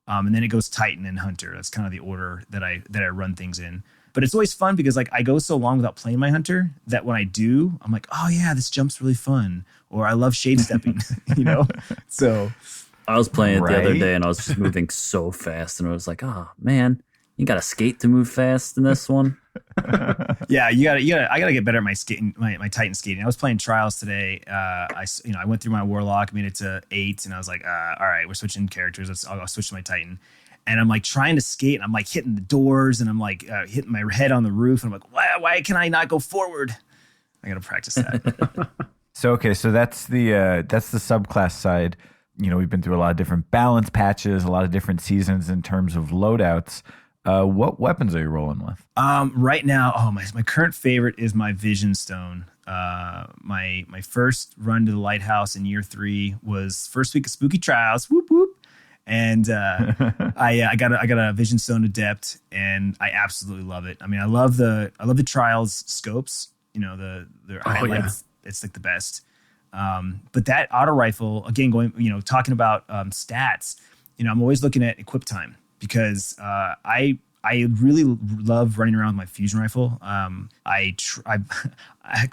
And then it goes Titan and Hunter. That's kind of the order that I run things in. But it's always fun because like I go so long without playing my Hunter that when I do, I'm like, oh yeah, this jump's really fun. Or I love shade stepping, So I was playing it the other day and I was just moving so fast, and I was like, oh man, you got to skate to move fast in this one. Yeah, I gotta get better at my skating, my Titan skating. I was playing Trials today. I went through my Warlock, made it to 8, and I was like, all right, we're switching characters. I'll switch to my Titan. And I'm like trying to skate, and I'm like hitting the doors, and I'm like hitting my head on the roof, and I'm like, why can I not go forward? I gotta practice that. So that's the subclass side. We've been through a lot of different balance patches, a lot of different seasons in terms of loadouts. What weapons are you rolling with? Right now, my current favorite is my Vision Stone. My first run to the lighthouse in year 3 was first week of Spooky Trials. Whoop whoop. And I got a Vision Stone Adept, and I absolutely love it. I mean, I love the Trials scopes. You know, the highlights. Yeah. It's like the best. But that auto rifle, again, talking about stats. You know, I'm always looking at equip time because I really love running around with my fusion rifle.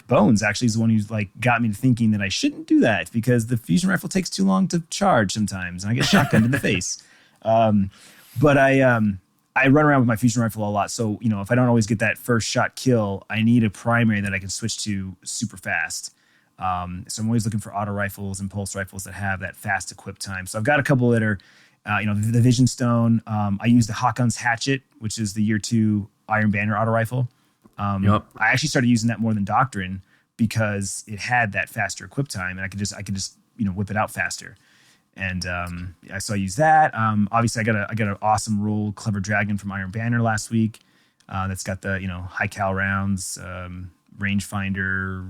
Bones actually is the one who's like got me to thinking that I shouldn't do that because the fusion rifle takes too long to charge sometimes, and I get shotgunned in the face. But I run around with my fusion rifle a lot, so you know if I don't always get that first shot kill, I need a primary that I can switch to super fast. So I'm always looking for auto rifles and pulse rifles that have that fast equip time. So I've got a couple that are. The Vision Stone. I use the Hawkins Hatchet, which is the year 2 Iron Banner auto rifle. I actually started using that more than Doctrine because it had that faster equip time, and I could just whip it out faster. And so I use that. Obviously, I got an awesome roll Clever Dragon from Iron Banner last week. That's got the high cal rounds, rangefinder,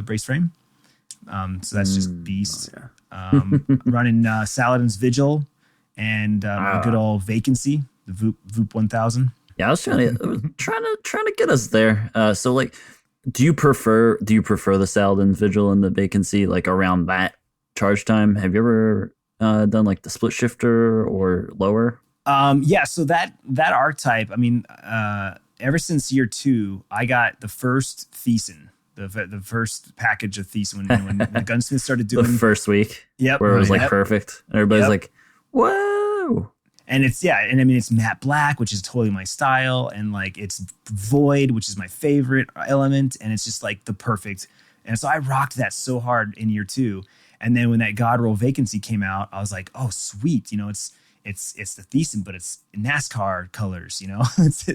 brace frame. So that's just beast. Oh, yeah. Running Saladin's Vigil and good old Vacancy, the Voop 1000. Yeah, I was trying to get us there. So like, do you prefer the Saladin's Vigil and the Vacancy like around that charge time? Have you ever done like the split shifter or lower? Yeah. So that archetype. I mean, ever since year 2, I got the first Thiessen. The first package of Thiessen when the gunsmith started doing the first week, where it was like perfect. Everybody's like, "Whoa!" And it's matte black, which is totally my style, and like it's void, which is my favorite element, and it's just like the perfect. And so I rocked that so hard in year 2, and then when that God Roll Vacancy came out, I was like, "Oh, sweet!" You know, it's the Thiessen, but it's NASCAR colors. You know, it's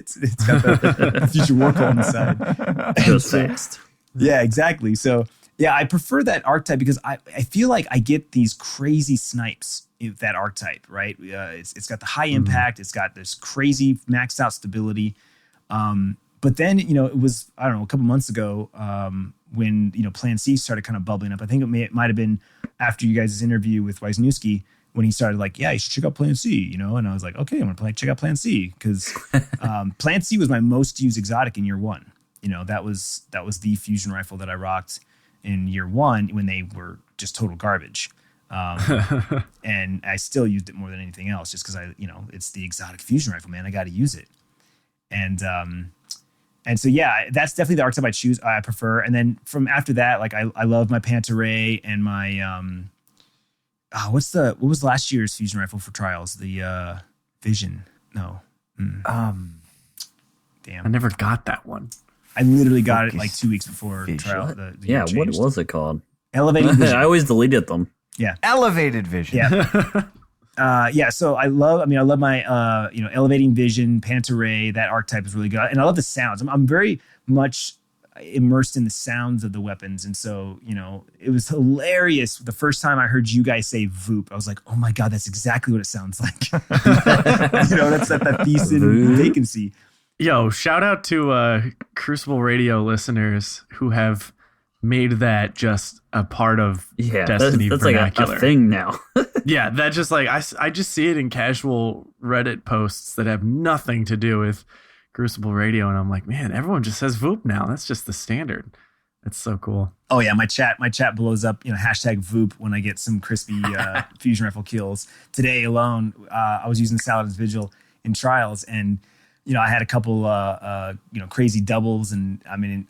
got the future Warcall on the side. It goes fast. Yeah, exactly. So, yeah, I prefer that archetype because I feel like I get these crazy snipes in that archetype, right? It's got the high impact. It's got this crazy maxed out stability. But then, it was, I don't know, a couple months ago when, Plan C started kind of bubbling up. I think it might have been after you guys' interview with Wisniewski when he started like, yeah, you should check out Plan C, and I was like, okay, I'm going to check out Plan C because Plan C was my most used exotic in year 1. That was the fusion rifle that I rocked in year 1 when they were just total garbage. And I still used it more than anything else just because it's the exotic fusion rifle, man. I got to use it. And so, yeah, that's definitely the archetype I prefer. And then from after that, like I love my Pantaray and my, what was last year's fusion rifle for trials? The Vision. No. Damn. I never got that one. I literally got it like 2 weeks before trial. The what was it called? Elevated Vision. I always deleted them. Yeah. Elevated Vision. Yeah. So I love my, Elevating Vision, Pantaray. That archetype is really good. And I love the sounds. I'm very much immersed in the sounds of the weapons. And so, it was hilarious. The first time I heard you guys say Voop, I was like, oh my God, that's exactly what it sounds like. That's that Thiessen Vacancy. Yo, shout out to Crucible Radio listeners who have made that just a part of Destiny that's vernacular. Like a thing now. Yeah, that just like I just see it in casual Reddit posts that have nothing to do with Crucible Radio, and I'm like, man, everyone just says Voop now. That's just the standard. That's so cool. Oh yeah, my chat blows up. Hashtag Voop when I get some crispy fusion rifle kills. Today alone, I was using Saladin's Vigil in trials, and I had a couple, crazy doubles, and I mean,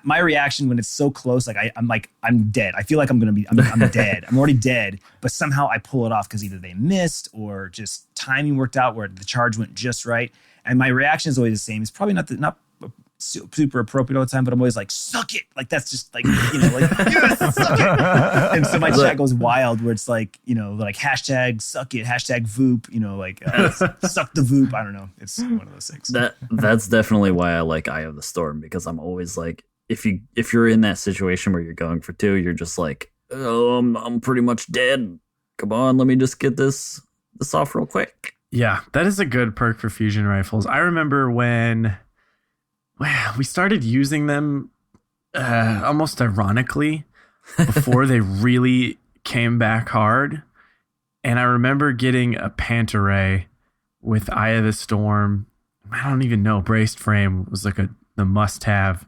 my reaction when it's so close, like I'm dead. I feel like I'm dead. I'm already dead, but somehow I pull it off because either they missed or just timing worked out where the charge went just right. And my reaction is always the same. It's probably not super appropriate all the time, but I'm always like, suck it. Like, that's just like, yes, suck it. And so my chat goes wild where it's like, like hashtag suck it, hashtag Voop, suck the Voop. I don't know. It's one of those things. That's definitely why I like Eye of the Storm, because I'm always like, if you're in that situation where you're going for 2, you're just like, oh, I'm pretty much dead. Come on, let me just get this off real quick. Yeah, that is a good perk for fusion rifles. I remember when we started using them almost ironically, before they really came back hard. And I remember getting a Pantaray with Eye of the Storm. I don't even know. Braced Frame was like the must-have.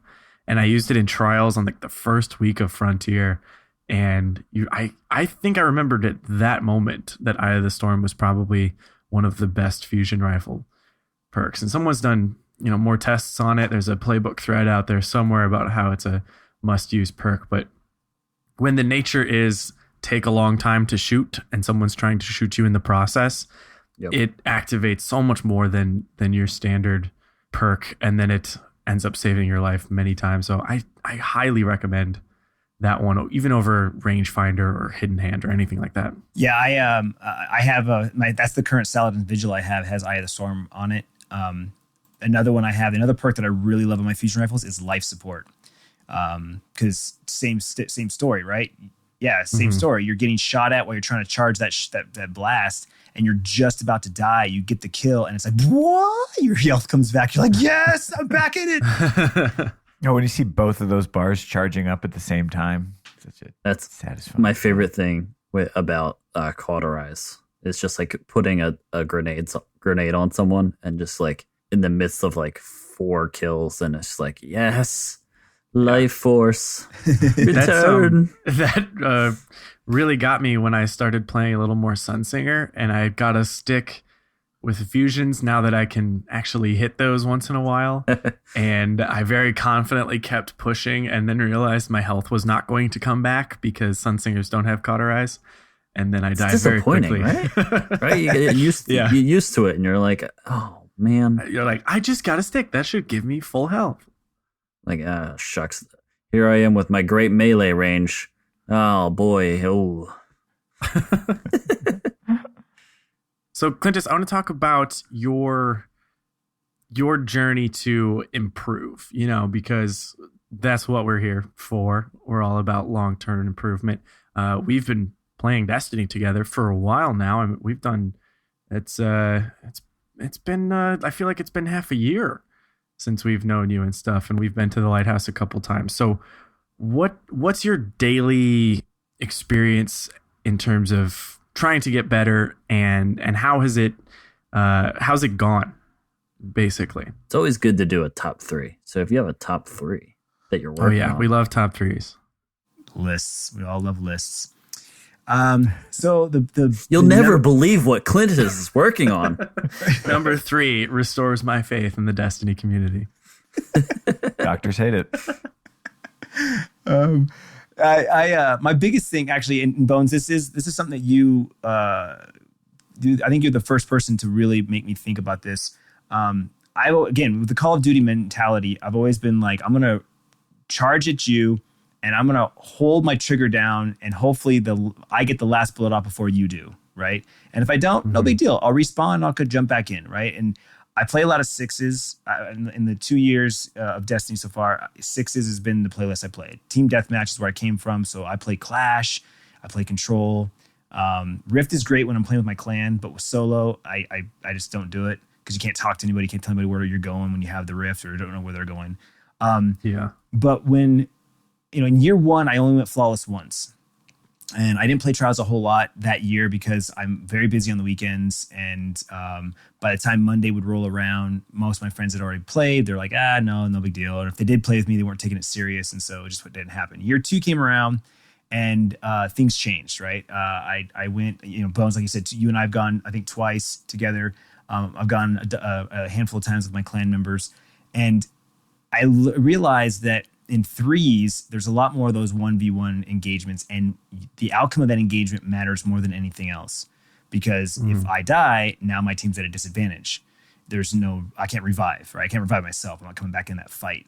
And I used it in trials on like the first week of Frontier. And I think I remembered at that moment that Eye of the Storm was probably one of the best fusion rifle perks. And someone's done, more tests on it. There's a playbook thread out there somewhere about how it's a must-use perk. But when the nature is take a long time to shoot and someone's trying to shoot you in the process, it activates so much more than your standard perk. And then it ends up saving your life many times. So I highly recommend that one, even over rangefinder or hidden hand or anything like that. Yeah, I have that's the current Saladin Vigil I have, has Eye of the Storm on it. Another one I have, another perk that I really love on my fusion rifles is life support. Because same story, right? Yeah, same story. You're getting shot at while you're trying to charge that blast, and you're just about to die. You get the kill, and it's like, what? Your health comes back. You're like, yes, I'm back in it. When you see both of those bars charging up at the same time, that's satisfying. My favorite thing about Cauterize. It's just like putting a grenade on someone and just like in the midst of like 4 kills, and it's like, yes, life force return. That really got me when I started playing a little more Sunsinger, and I got a stick with fusions now that I can actually hit those once in a while. And I very confidently kept pushing, and then realized my health was not going to come back because Sunsingers don't have Cauterize. And then I died very quickly. Right? Right? You get used to it, and you're like, oh man. You're like, I just got a stick. That should give me full health. Like, shucks. Here I am with my great melee range. Oh boy. Oh. So, Clintus, I want to talk about your journey to improve, because that's what we're here for. We're all about long-term improvement. We've been playing Destiny together for a while now, and we've done it's been I feel like it's been half a year since we've known you and stuff, and we've been to the Lighthouse a couple times. So what's your daily experience in terms of trying to get better, and how's it gone, basically? It's always good to do a top 3. So if you have a top 3 that you're working on. We love top 3s. Lists. We all love lists. So you'll never believe what Clintus is working on. Number 3 restores my faith in the Destiny community. Doctors hate it. My biggest thing actually in Bones, this is something that you do. I think you're the first person to really make me think about this. Again, with the Call of Duty mentality, I've always been like, I'm gonna charge at you, and I'm gonna hold my trigger down, and hopefully I get the last bullet off before you do, right? And if I don't, no big deal. I'll respawn. I could jump back in, right? And I play a lot of 6s. In the 2 years of Destiny so far, 6s has been the playlist I played. Team Deathmatch is where I came from, so I play Clash, I play Control. Rift is great when I'm playing with my clan, but with solo, I just don't do it because you can't talk to anybody, you can't tell anybody where you're going when you have the Rift or don't know where they're going. But when, in year 1, I only went flawless once. And I didn't play Trials a whole lot that year because I'm very busy on the weekends. And by the time Monday would roll around, most of my friends had already played. They're like, no big deal. Or if they did play with me, they weren't taking it serious. And so it just didn't happen. Year 2 came around and things changed, right? I went, Bones, like you said, you and I have gone, I think, twice together. I've gone a handful of times with my clan members. And I realized that in 3s, there's a lot more of those 1v1 engagements, and the outcome of that engagement matters more than anything else. Because if I die, now my team's at a disadvantage. I can't revive, right? I can't revive myself. I'm not coming back in that fight.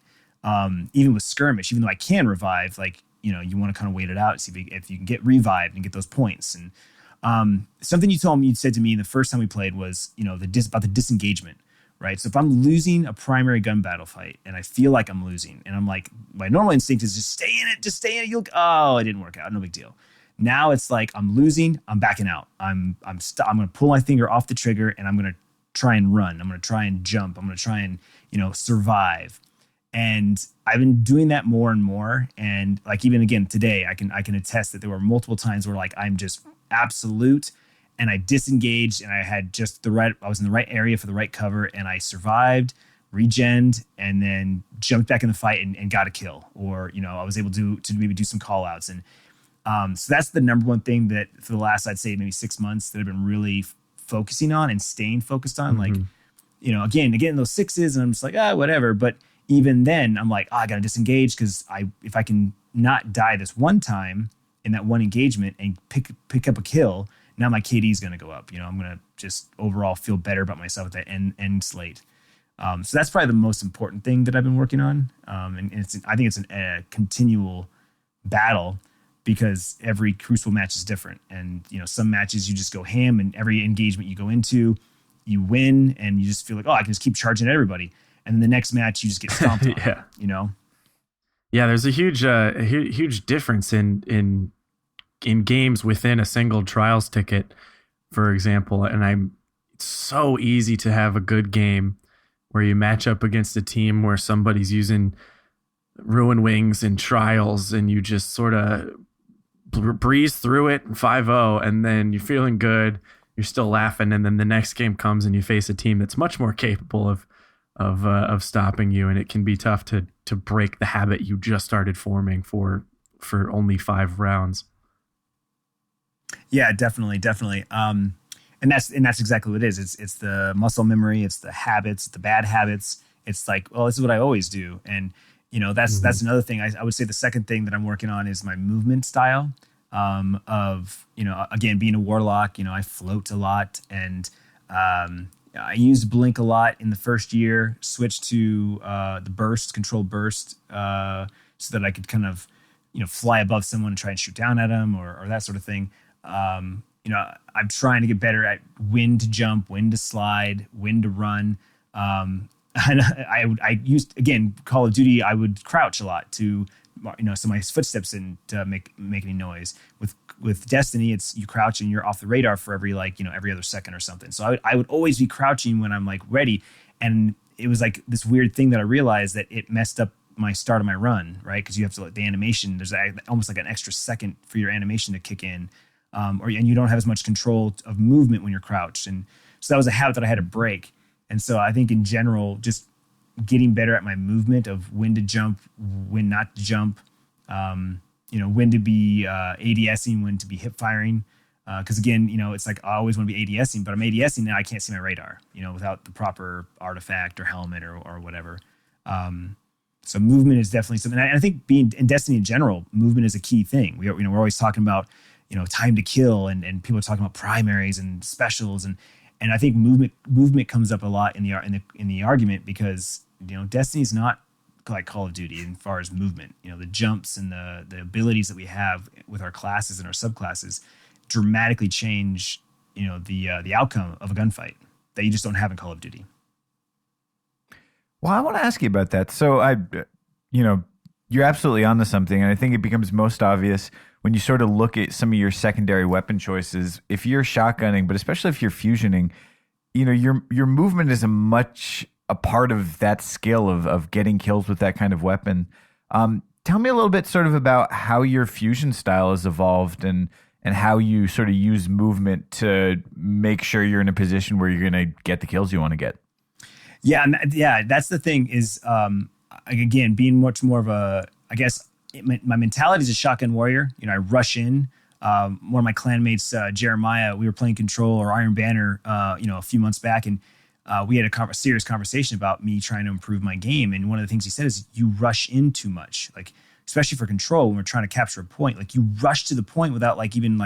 Even with skirmish, even though I can revive, you want to kind of wait it out and see if you can get revived and get those points. And something you said to me the first time we played was, about the disengagement. Right. So if I'm losing a primary gun battle fight and I feel like I'm losing, and I'm like, my normal instinct is just stay in it. It didn't work out. No big deal. Now it's like I'm losing. I'm backing out. I'm going to pull my finger off the trigger, and I'm going to try and run. I'm going to try and jump. I'm going to try and, survive. And I've been doing that more and more. And like, even again, today, I can attest that there were multiple times where like, I'm just absolute, and I disengaged, and I had just I was in the right area for the right cover, and I survived, regened, and then jumped back in the fight and got a kill. Or, I was able to maybe do some call outs. And so that's the number one thing that for the last, I'd say maybe 6 months, that I've been really focusing on and staying focused on. Like, again, those sixes, and I'm just like, whatever. But even then I'm like, I got to disengage, because if I can not die this one time in that one engagement and pick up a kill, now my KD is going to go up. I'm going to just overall feel better about myself with that end slate. So that's probably the most important thing that I've been working on. And I think it's a continual battle, because every Crucible match is different. And, some matches you just go ham, and every engagement you go into, you win, and you just feel like, I can just keep charging at everybody. And then the next match you just get stomped on, Yeah, there's a huge difference in games within a single trials ticket, for example. And it's so easy to have a good game where you match up against a team where somebody's using Ruin Wings and trials, and you just sort of breeze through it 5-0, and then you're feeling good, you're still laughing, and then the next game comes and you face a team that's much more capable of stopping you, and it can be tough to break the habit you just started forming for only 5 rounds. Yeah, definitely. And that's exactly what it is. It's the muscle memory, it's the habits, the bad habits. It's like, well, this is what I always do. And that's another thing. I would say the second thing that I'm working on is my movement style. Again, being a warlock, I float a lot, and I used blink a lot in the first year, switched to the controlled burst, so that I could kind of, fly above someone and try and shoot down at them, or that sort of thing. I'm trying to get better at when to jump, when to slide, when to run. And I used, again, Call of Duty, I would crouch a lot to, so my footsteps didn't make any noise. With Destiny, it's you crouch and you're off the radar for every other second or something. So I would always be crouching when I'm like ready. And it was like this weird thing that I realized that it messed up my start of my run, right? Because you have to let the animation, there's almost like an extra second for your animation to kick in. And you don't have as much control of movement when you're crouched. And so that was a habit that I had to break. And so I think in general, just getting better at my movement of when to jump, when not to jump, when to be ADSing, when to be hip firing. Because again, it's like I always want to be ADSing, but I'm ADSing now, I can't see my radar, without the proper artifact or helmet or whatever. So movement is definitely something. And I think being in Destiny in general, movement is a key thing. We're always talking about time to kill, and people are talking about primaries and specials, and I think movement comes up a lot in the argument, because Destiny is not like Call of Duty as far as movement. The jumps and the abilities that we have with our classes and our subclasses dramatically change the outcome of a gunfight that you just don't have in Call of Duty. Well, I want to ask you about that. So you're absolutely onto something, and I think it becomes most obvious when you sort of look at some of your secondary weapon choices. If you're shotgunning, but especially if you're fusioning, your movement is a part of that skill of getting kills with that kind of weapon. Tell me a little bit sort of about how your fusion style has evolved, and how you sort of use movement to make sure you're in a position where you're going to get the kills you want to get. Yeah, that's the thing is, again, being much more of I guess my mentality is a shotgun warrior. I rush in. One of my clanmates, Jeremiah, we were playing Control or Iron Banner, a few months back, and we had a serious conversation about me trying to improve my game. And one of the things he said is, you rush in too much, like especially for Control when we're trying to capture a point. Like you rush to the point without even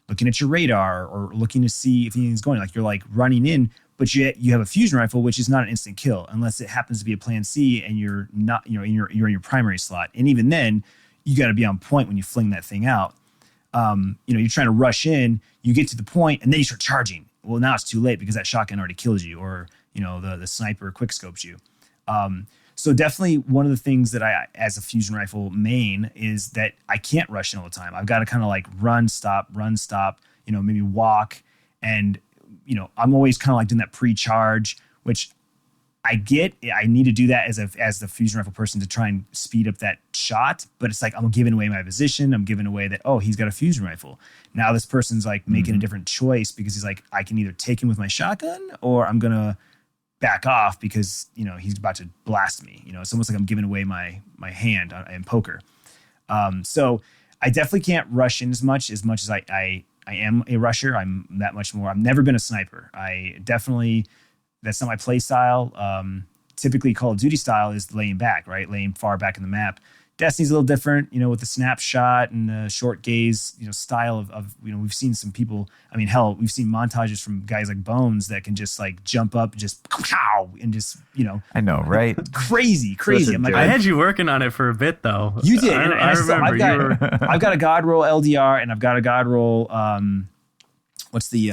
looking at your radar or looking to see if anything's going. Like you're running in, but you have a fusion rifle, which is not an instant kill unless it happens to be a plan C and you're not, you're in your primary slot. And even then, you got to be on point when you fling that thing out. You're trying to rush in, you get to the point, and then you start charging. Well, now it's too late because that shotgun already kills you, or the sniper quick scopes you. So definitely one of the things that I, as a fusion rifle main, is that I can't rush in all the time. I've got to kind of run, stop, maybe walk. And, I'm always kind of doing that pre-charge, which I need to do that as the fusion rifle person to try and speed up that shot, but it's like I'm giving away my position. I'm giving away that, oh, he's got a fusion rifle. Now this person's like making a different choice because he's like, I can either take him with my shotgun or I'm gonna back off because he's about to blast me. It's almost like I'm giving away my hand in poker. So I definitely can't rush in as much as I am a rusher. I'm that much more. I've never been a sniper. That's not my play style. Typically Call of Duty style is laying back, right? Laying far back in the map. Destiny's a little different, with the snapshot and the short gaze, style of we've seen some people. I mean, hell, we've seen montages from guys like Bones that can just like jump up, just pow, and just I know, right? crazy. I'm like, I had you working on it for a bit though. You did. I remember. I've got a God roll LDR and I've got a God roll. What's the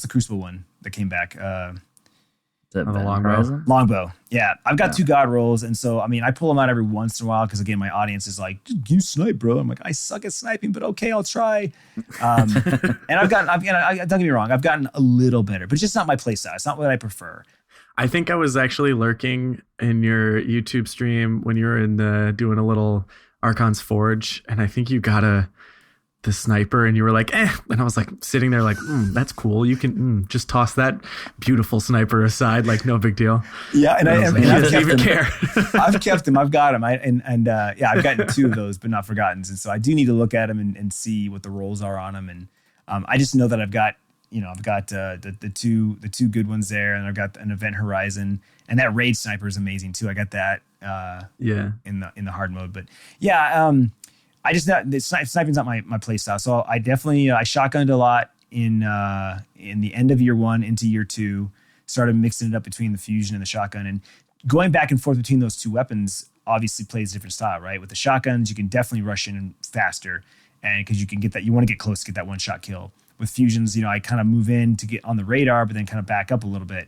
Crucible one that came back? The longbow. Yeah, I've got 2 God rolls, and so I pull them out every once in a while because again, my audience is like, "You snipe, bro." I'm like, I suck at sniping, but okay, I'll try. And don't get me wrong, I've gotten a little better, but it's just not my play style. It's not what I prefer. I think I was actually lurking in your YouTube stream when you were doing a little Archon's Forge, and I think you got the sniper and you were like, and I was like sitting there like, that's cool. You can just toss that beautiful sniper aside, like no big deal. Yeah, and I've kept them. I've got them. I've gotten 2 of those, but not forgotten. And so I do need to look at them and see what the rolls are on them. And I just know that I've got the two good ones there, and I've got an Event Horizon, and that raid sniper is amazing too. I got that in the hard mode, but sniping's not my play style. So I definitely I shotgunned a lot in the end of year 1 into year 2. Started mixing it up between the fusion and the shotgun, and going back and forth between those 2 weapons obviously plays a different style, right? With the shotguns, you can definitely rush in faster, and because you can get that, you want to get close to get that one shot kill. With fusions, I kind of move in to get on the radar, but then kind of back up a little bit.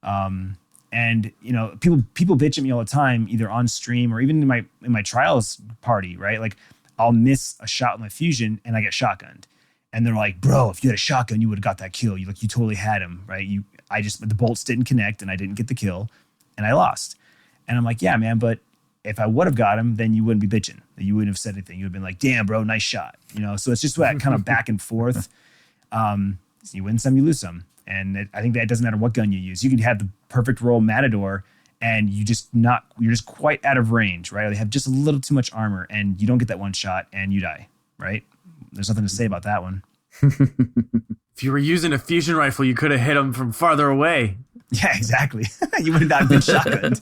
And people bitch at me all the time, either on stream or even in my trials party, right? Like, I'll miss a shot with my fusion and I get shotgunned. And they're like, bro, if you had a shotgun, you would have got that kill. You totally had him, right? The bolts didn't connect and I didn't get the kill and I lost. And I'm like, yeah, man, but if I would have got him, then you wouldn't be bitching. You wouldn't have said anything. You would have been like, damn, bro, nice shot. So it's just that kind of back and forth. You win some, you lose some. And I think that it doesn't matter what gun you use. You could have the perfect roll Matador and you're just quite out of range, right? Or they have just a little too much armor and you don't get that one shot and you die, right? There's nothing to say about that one. If you were using a fusion rifle, you could have hit them from farther away. Yeah, exactly. You would have not been shotgunned.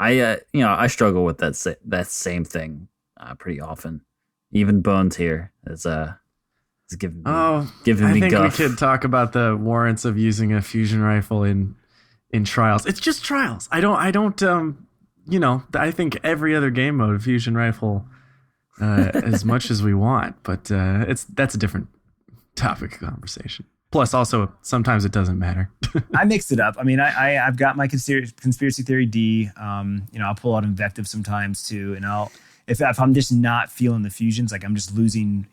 I struggle with that same thing pretty often. Even Bones here is giving me I think guff. We could talk about the warrants of using a fusion rifle in trials. It's just trials. I think every other game mode fusion rifle as much as we want, but that's a different topic of conversation. Plus, also sometimes it doesn't matter. I mixed it up. I mean, I've got my conspiracy theory D. I'll pull out invective sometimes too, and if I'm just not feeling the fusions, like I'm just losing,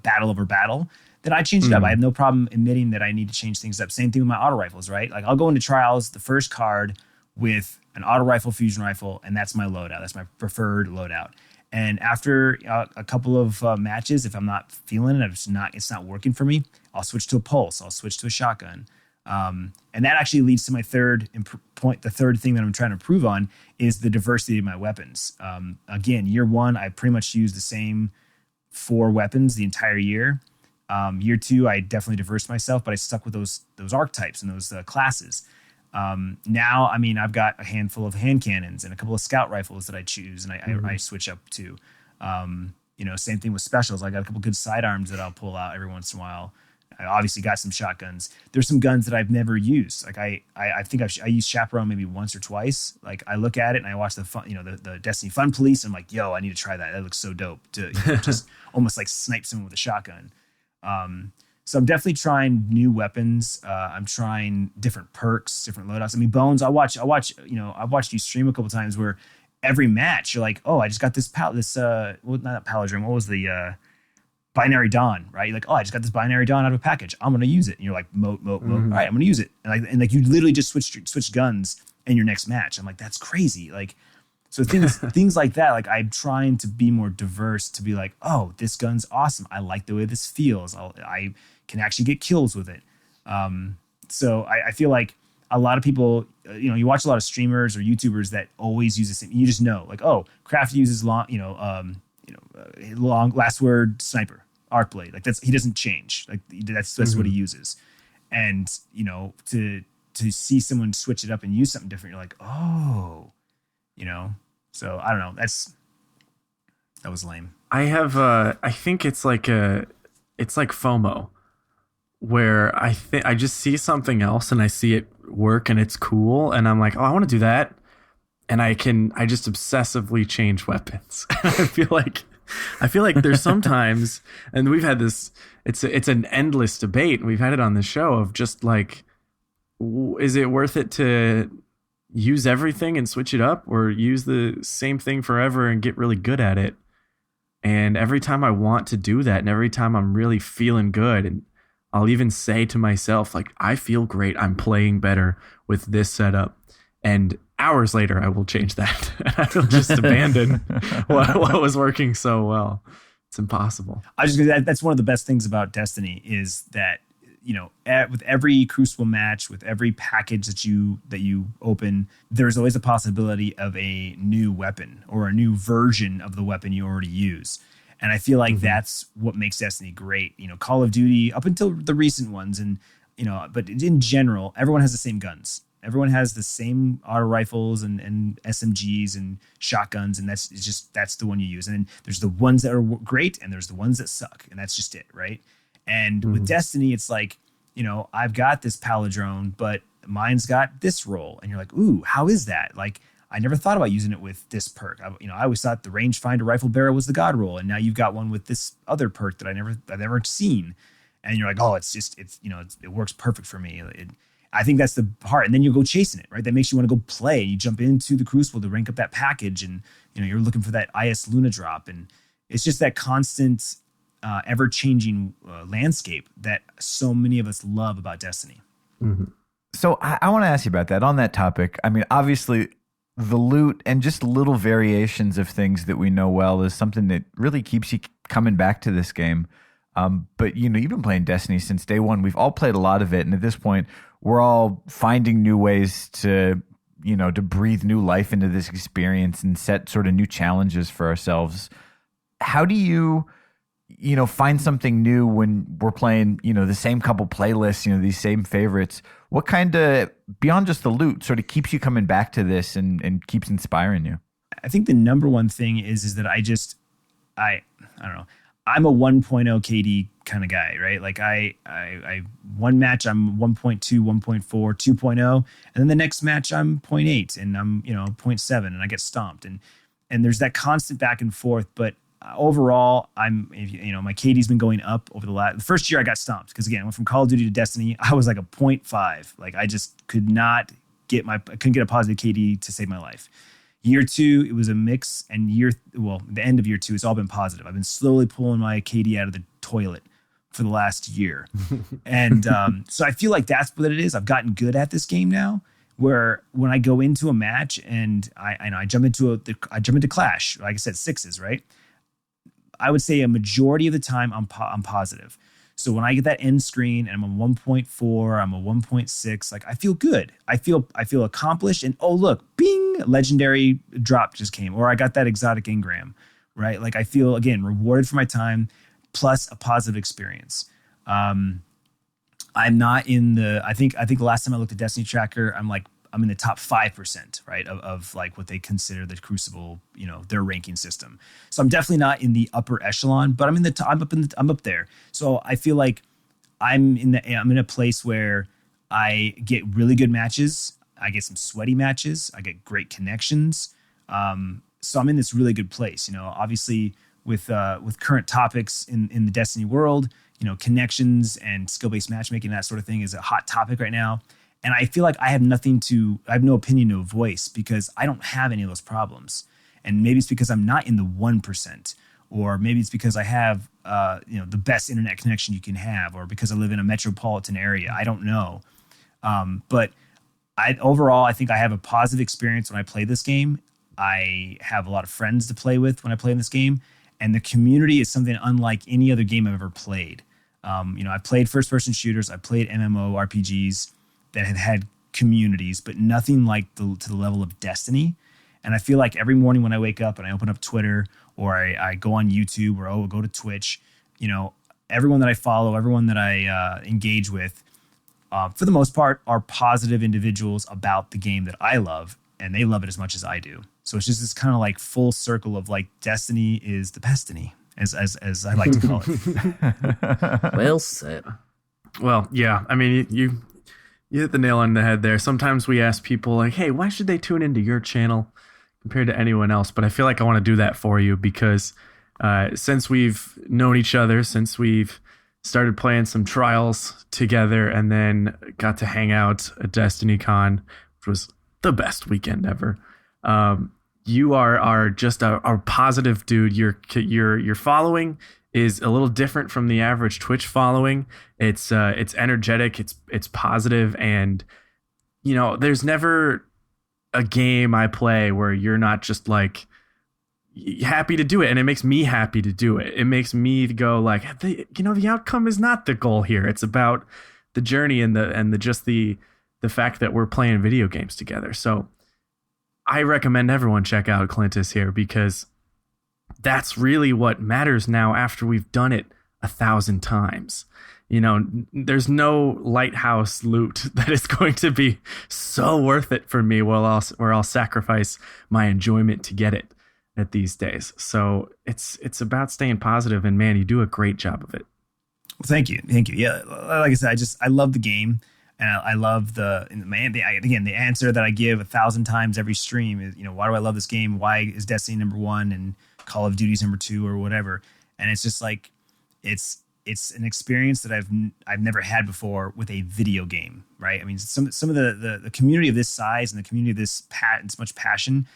battle over battle, then I change it up. I have no problem admitting that I need to change things up. Same thing with my auto rifles, right? Like I'll go into trials, the first card with an auto rifle, fusion rifle, and that's my loadout. That's my preferred loadout. And after a couple of matches, if I'm not feeling it, it's not working for me, I'll switch to a pulse. I'll switch to a shotgun. And that actually leads to my third point. The third thing that I'm trying to improve on is the diversity of my weapons. Again, year 1, I pretty much used the same 4 weapons the entire year. Year 2, I definitely diversified myself, but I stuck with those archetypes and those classes. Now, I've got a handful of hand cannons and a couple of scout rifles that I choose, and I switch up to. Same thing with specials. I got a couple good sidearms that I'll pull out every once in a while. I obviously got some shotguns. There's some guns that I've never used. Like I think I used Chaperone maybe once or twice. Like I look at it and I watch the Destiny Fun Police. And I'm like, yo, I need to try that. That looks so dope to just almost like snipe someone with a shotgun. So I'm definitely trying new weapons. I'm trying different perks, different loadouts. Bones. I've watched you stream a couple times where every match you're like, oh, I just got this not palindrome. What was the binary dawn, right? You're like, oh, I just got this binary dawn out of a package. I'm going to use it. And you're like, moat. All right, I'm going to use it. And like you literally just switch guns in your next match. I'm like, that's crazy. Like, so things like that. Like I'm trying to be more diverse to be like, oh, this gun's awesome. I like the way this feels. I can actually get kills with it. So I feel like a lot of people, you watch a lot of streamers or YouTubers that always use the same. You just know, like, oh, Crafty uses long last word sniper, arc blade. Like he doesn't change. Like that's what he uses. And to see someone switch it up and use something different, you're like, oh, So I don't know. That was lame. I have I think it's like FOMO, where I just see something else and I see it work and it's cool and I'm like, oh, I want to do that. And I just obsessively change weapons. I feel like there's sometimes, and we've had this, it's an endless debate. We've had it on the show of just like, is it worth it to use everything and switch it up, or use the same thing forever and get really good at it? And every time I want to do that, and every time I'm really feeling good, and I'll even say to myself, like, I feel great, I'm playing better with this setup. And hours later, I will change that. I will just abandon what was working so well. It's impossible. That's one of the best things about Destiny is that, with every Crucible match, with every package that you open, there's always a possibility of a new weapon or a new version of the weapon you already use. And I feel like that's what makes Destiny great. Call of Duty, up until the recent ones, and but in general, everyone has the same guns. Everyone has the same auto rifles and SMGs and shotguns, and that's the one you use. And then there's the ones that are great, and there's the ones that suck, and that's just it, right? And with Destiny, it's like, I've got this Paladrone, but mine's got this role, and you're like, ooh, how is that? Like, I never thought about using it with this perk. I always thought the rangefinder rifle bearer was the god role, and now you've got one with this other perk that I've never seen, and you're like, oh, it works perfect for me. I think that's the part. And then you go chasing it, right? That makes you want to go play. You jump into the Crucible to rank up that package, and you're looking for that IS Luna drop, and it's just that constant, ever-changing landscape that so many of us love about Destiny. Mm-hmm. So I want to ask you about that. On that topic, I mean, obviously, the loot and just little variations of things that we know well is something that really keeps you coming back to this game. But you've been playing Destiny since day one. We've all played a lot of it, and at this point, we're all finding new ways to breathe new life into this experience and set sort of new challenges for ourselves. How do you find something new when we're playing, the same couple playlists, these same favorites? What kind of, beyond just the loot, sort of keeps you coming back to this and keeps inspiring you? I think the number one thing is that I don't know. I'm a 1.0 KD kind of guy, right? Like I one match I'm 1.2, 1.4, 2.0, and then the next match I'm 0.8 and I'm 0.7 and I get stomped, and there's that constant back and forth. But overall, my KD's been going up over the first year I got stomped because again I went from Call of Duty to Destiny. I was like a 0.5, like I just couldn't get a positive KD to save my life. Year 2, it was a mix, and the end of year 2, it's all been positive. I've been slowly pulling my KD out of the toilet for the last year. And so I feel like that's what it is. I've gotten good at this game now, where when I go into a match and I jump into Clash, like I said, 6s, right? I would say a majority of the time I'm positive. So when I get that end screen and I'm a 1.4, I'm a 1.6, like I feel good. I feel accomplished, and oh look, bing, legendary drop just came, or I got that exotic engram, right? Like I feel again rewarded for my time, plus a positive experience. I'm not in the. I think the last time I looked at Destiny Tracker, I'm in the top 5%, right, of like what they consider the Crucible, their ranking system. So I'm definitely not in the upper echelon, but I'm up there. So I feel like I'm in a place where I get really good matches. I get some sweaty matches. I get great connections. So I'm in this really good place. Obviously with current topics in the Destiny world, connections and skill-based matchmaking, that sort of thing is a hot topic right now. And I feel like I have no opinion, no voice, because I don't have any of those problems. And maybe it's because I'm not in the 1%, or maybe it's because I have the best internet connection you can have, or because I live in a metropolitan area. I don't know, but overall I think I have a positive experience when I play this game. I have a lot of friends to play with when I play in this game, and the community is something unlike any other game I've ever played. I've played first-person shooters, I've played MMORPGs that have had communities, but nothing like to the level of Destiny. And I feel like every morning when I wake up and I open up Twitter, or I go on YouTube, or go to Twitch, everyone that I follow, everyone that I engage with, for the most part, are positive individuals about the game that I love, and they love it as much as I do. So it's just this kind of like full circle of like Destiny is the bestiny, as I like to call it. Well said. Well, yeah. I mean, you hit the nail on the head there. Sometimes we ask people like, hey, why should they tune into your channel compared to anyone else? But I feel like I want to do that for you because since we've known each other, since we've started playing some trials together and then got to hang out at Destiny Con, which was the best weekend ever. You are just a positive dude. Your following is a little different from the average Twitch following. It's energetic, it's positive, and there's never a game I play where you're not just like happy to do it, and it makes me happy to do it. It makes me go like, the outcome is not the goal here. It's about the journey and the fact that we're playing video games together. So I recommend everyone check out Clintus here, because that's really what matters now after we've done it 1,000 times. There's no lighthouse loot that is going to be so worth it for me where I'll sacrifice my enjoyment to get it at these days. So it's about staying positive, and man, you do a great job of it. Well, thank you. Yeah, like I said, I love the game. And I love the answer that I give 1,000 times every stream is, why do I love this game? Why is Destiny number 1 and Call of Duty's number 2 or whatever? And it's just like, it's an experience that I've never had before with a video game, right? I mean, some of the community of this size and the community of this much passion,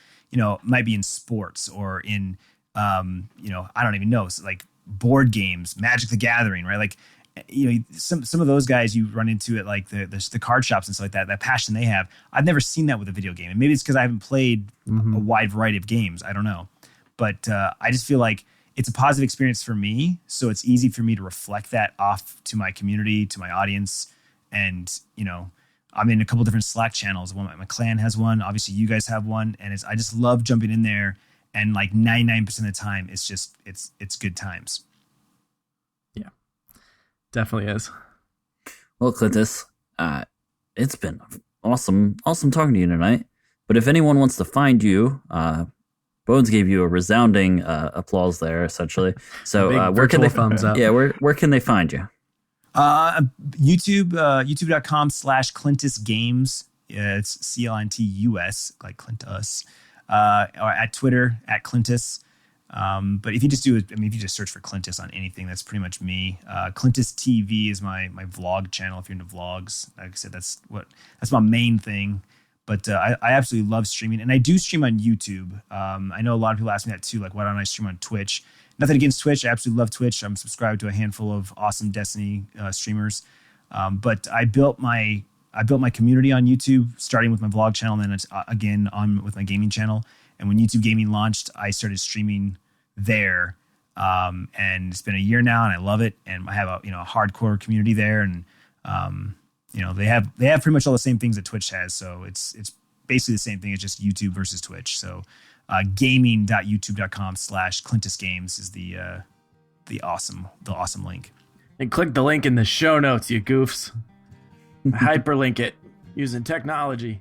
might be in sports or in, I don't even know, so like board games, Magic the Gathering, right? Like, some of those guys you run into at like the card shops and stuff like that, that passion they have. I've never seen that with a video game. And maybe it's because I haven't played a wide variety of games. I don't know. But I just feel like it's a positive experience for me. So it's easy for me to reflect that off to my community, to my audience. And, I'm in a couple different Slack channels. My clan has one. Obviously, you guys have one. And I just love jumping in there. And like 99% of the time, it's good times. Definitely is. Well, Clintus, it's been awesome talking to you tonight. But if anyone wants to find you, Bones gave you a resounding applause there, essentially. So where can they thumbs up? Yeah, where can they find you? YouTube.com/Clintus Games. It's CLNTUS, like Clintus. Or at Twitter @Clintus. But if you just if you just search for Clintus on anything, that's pretty much me. Clintus TV is my vlog channel. If you're into vlogs, like I said, that's my main thing. But I absolutely love streaming, and I do stream on YouTube. I know a lot of people ask me that too, like why don't I stream on Twitch? Nothing against Twitch. I absolutely love Twitch. I'm subscribed to a handful of awesome Destiny streamers. But I built my community on YouTube, starting with my vlog channel, and then again with my gaming channel. And when YouTube Gaming launched, I started streaming there, and it's been a year now, and I love it. And I have a hardcore community there, and they have pretty much all the same things that Twitch has. So it's basically the same thing. It's just YouTube versus Twitch. So gaming.youtube.com/Clintus Games is the awesome link. And click the link in the show notes, you goofs. Hyperlink it using technology.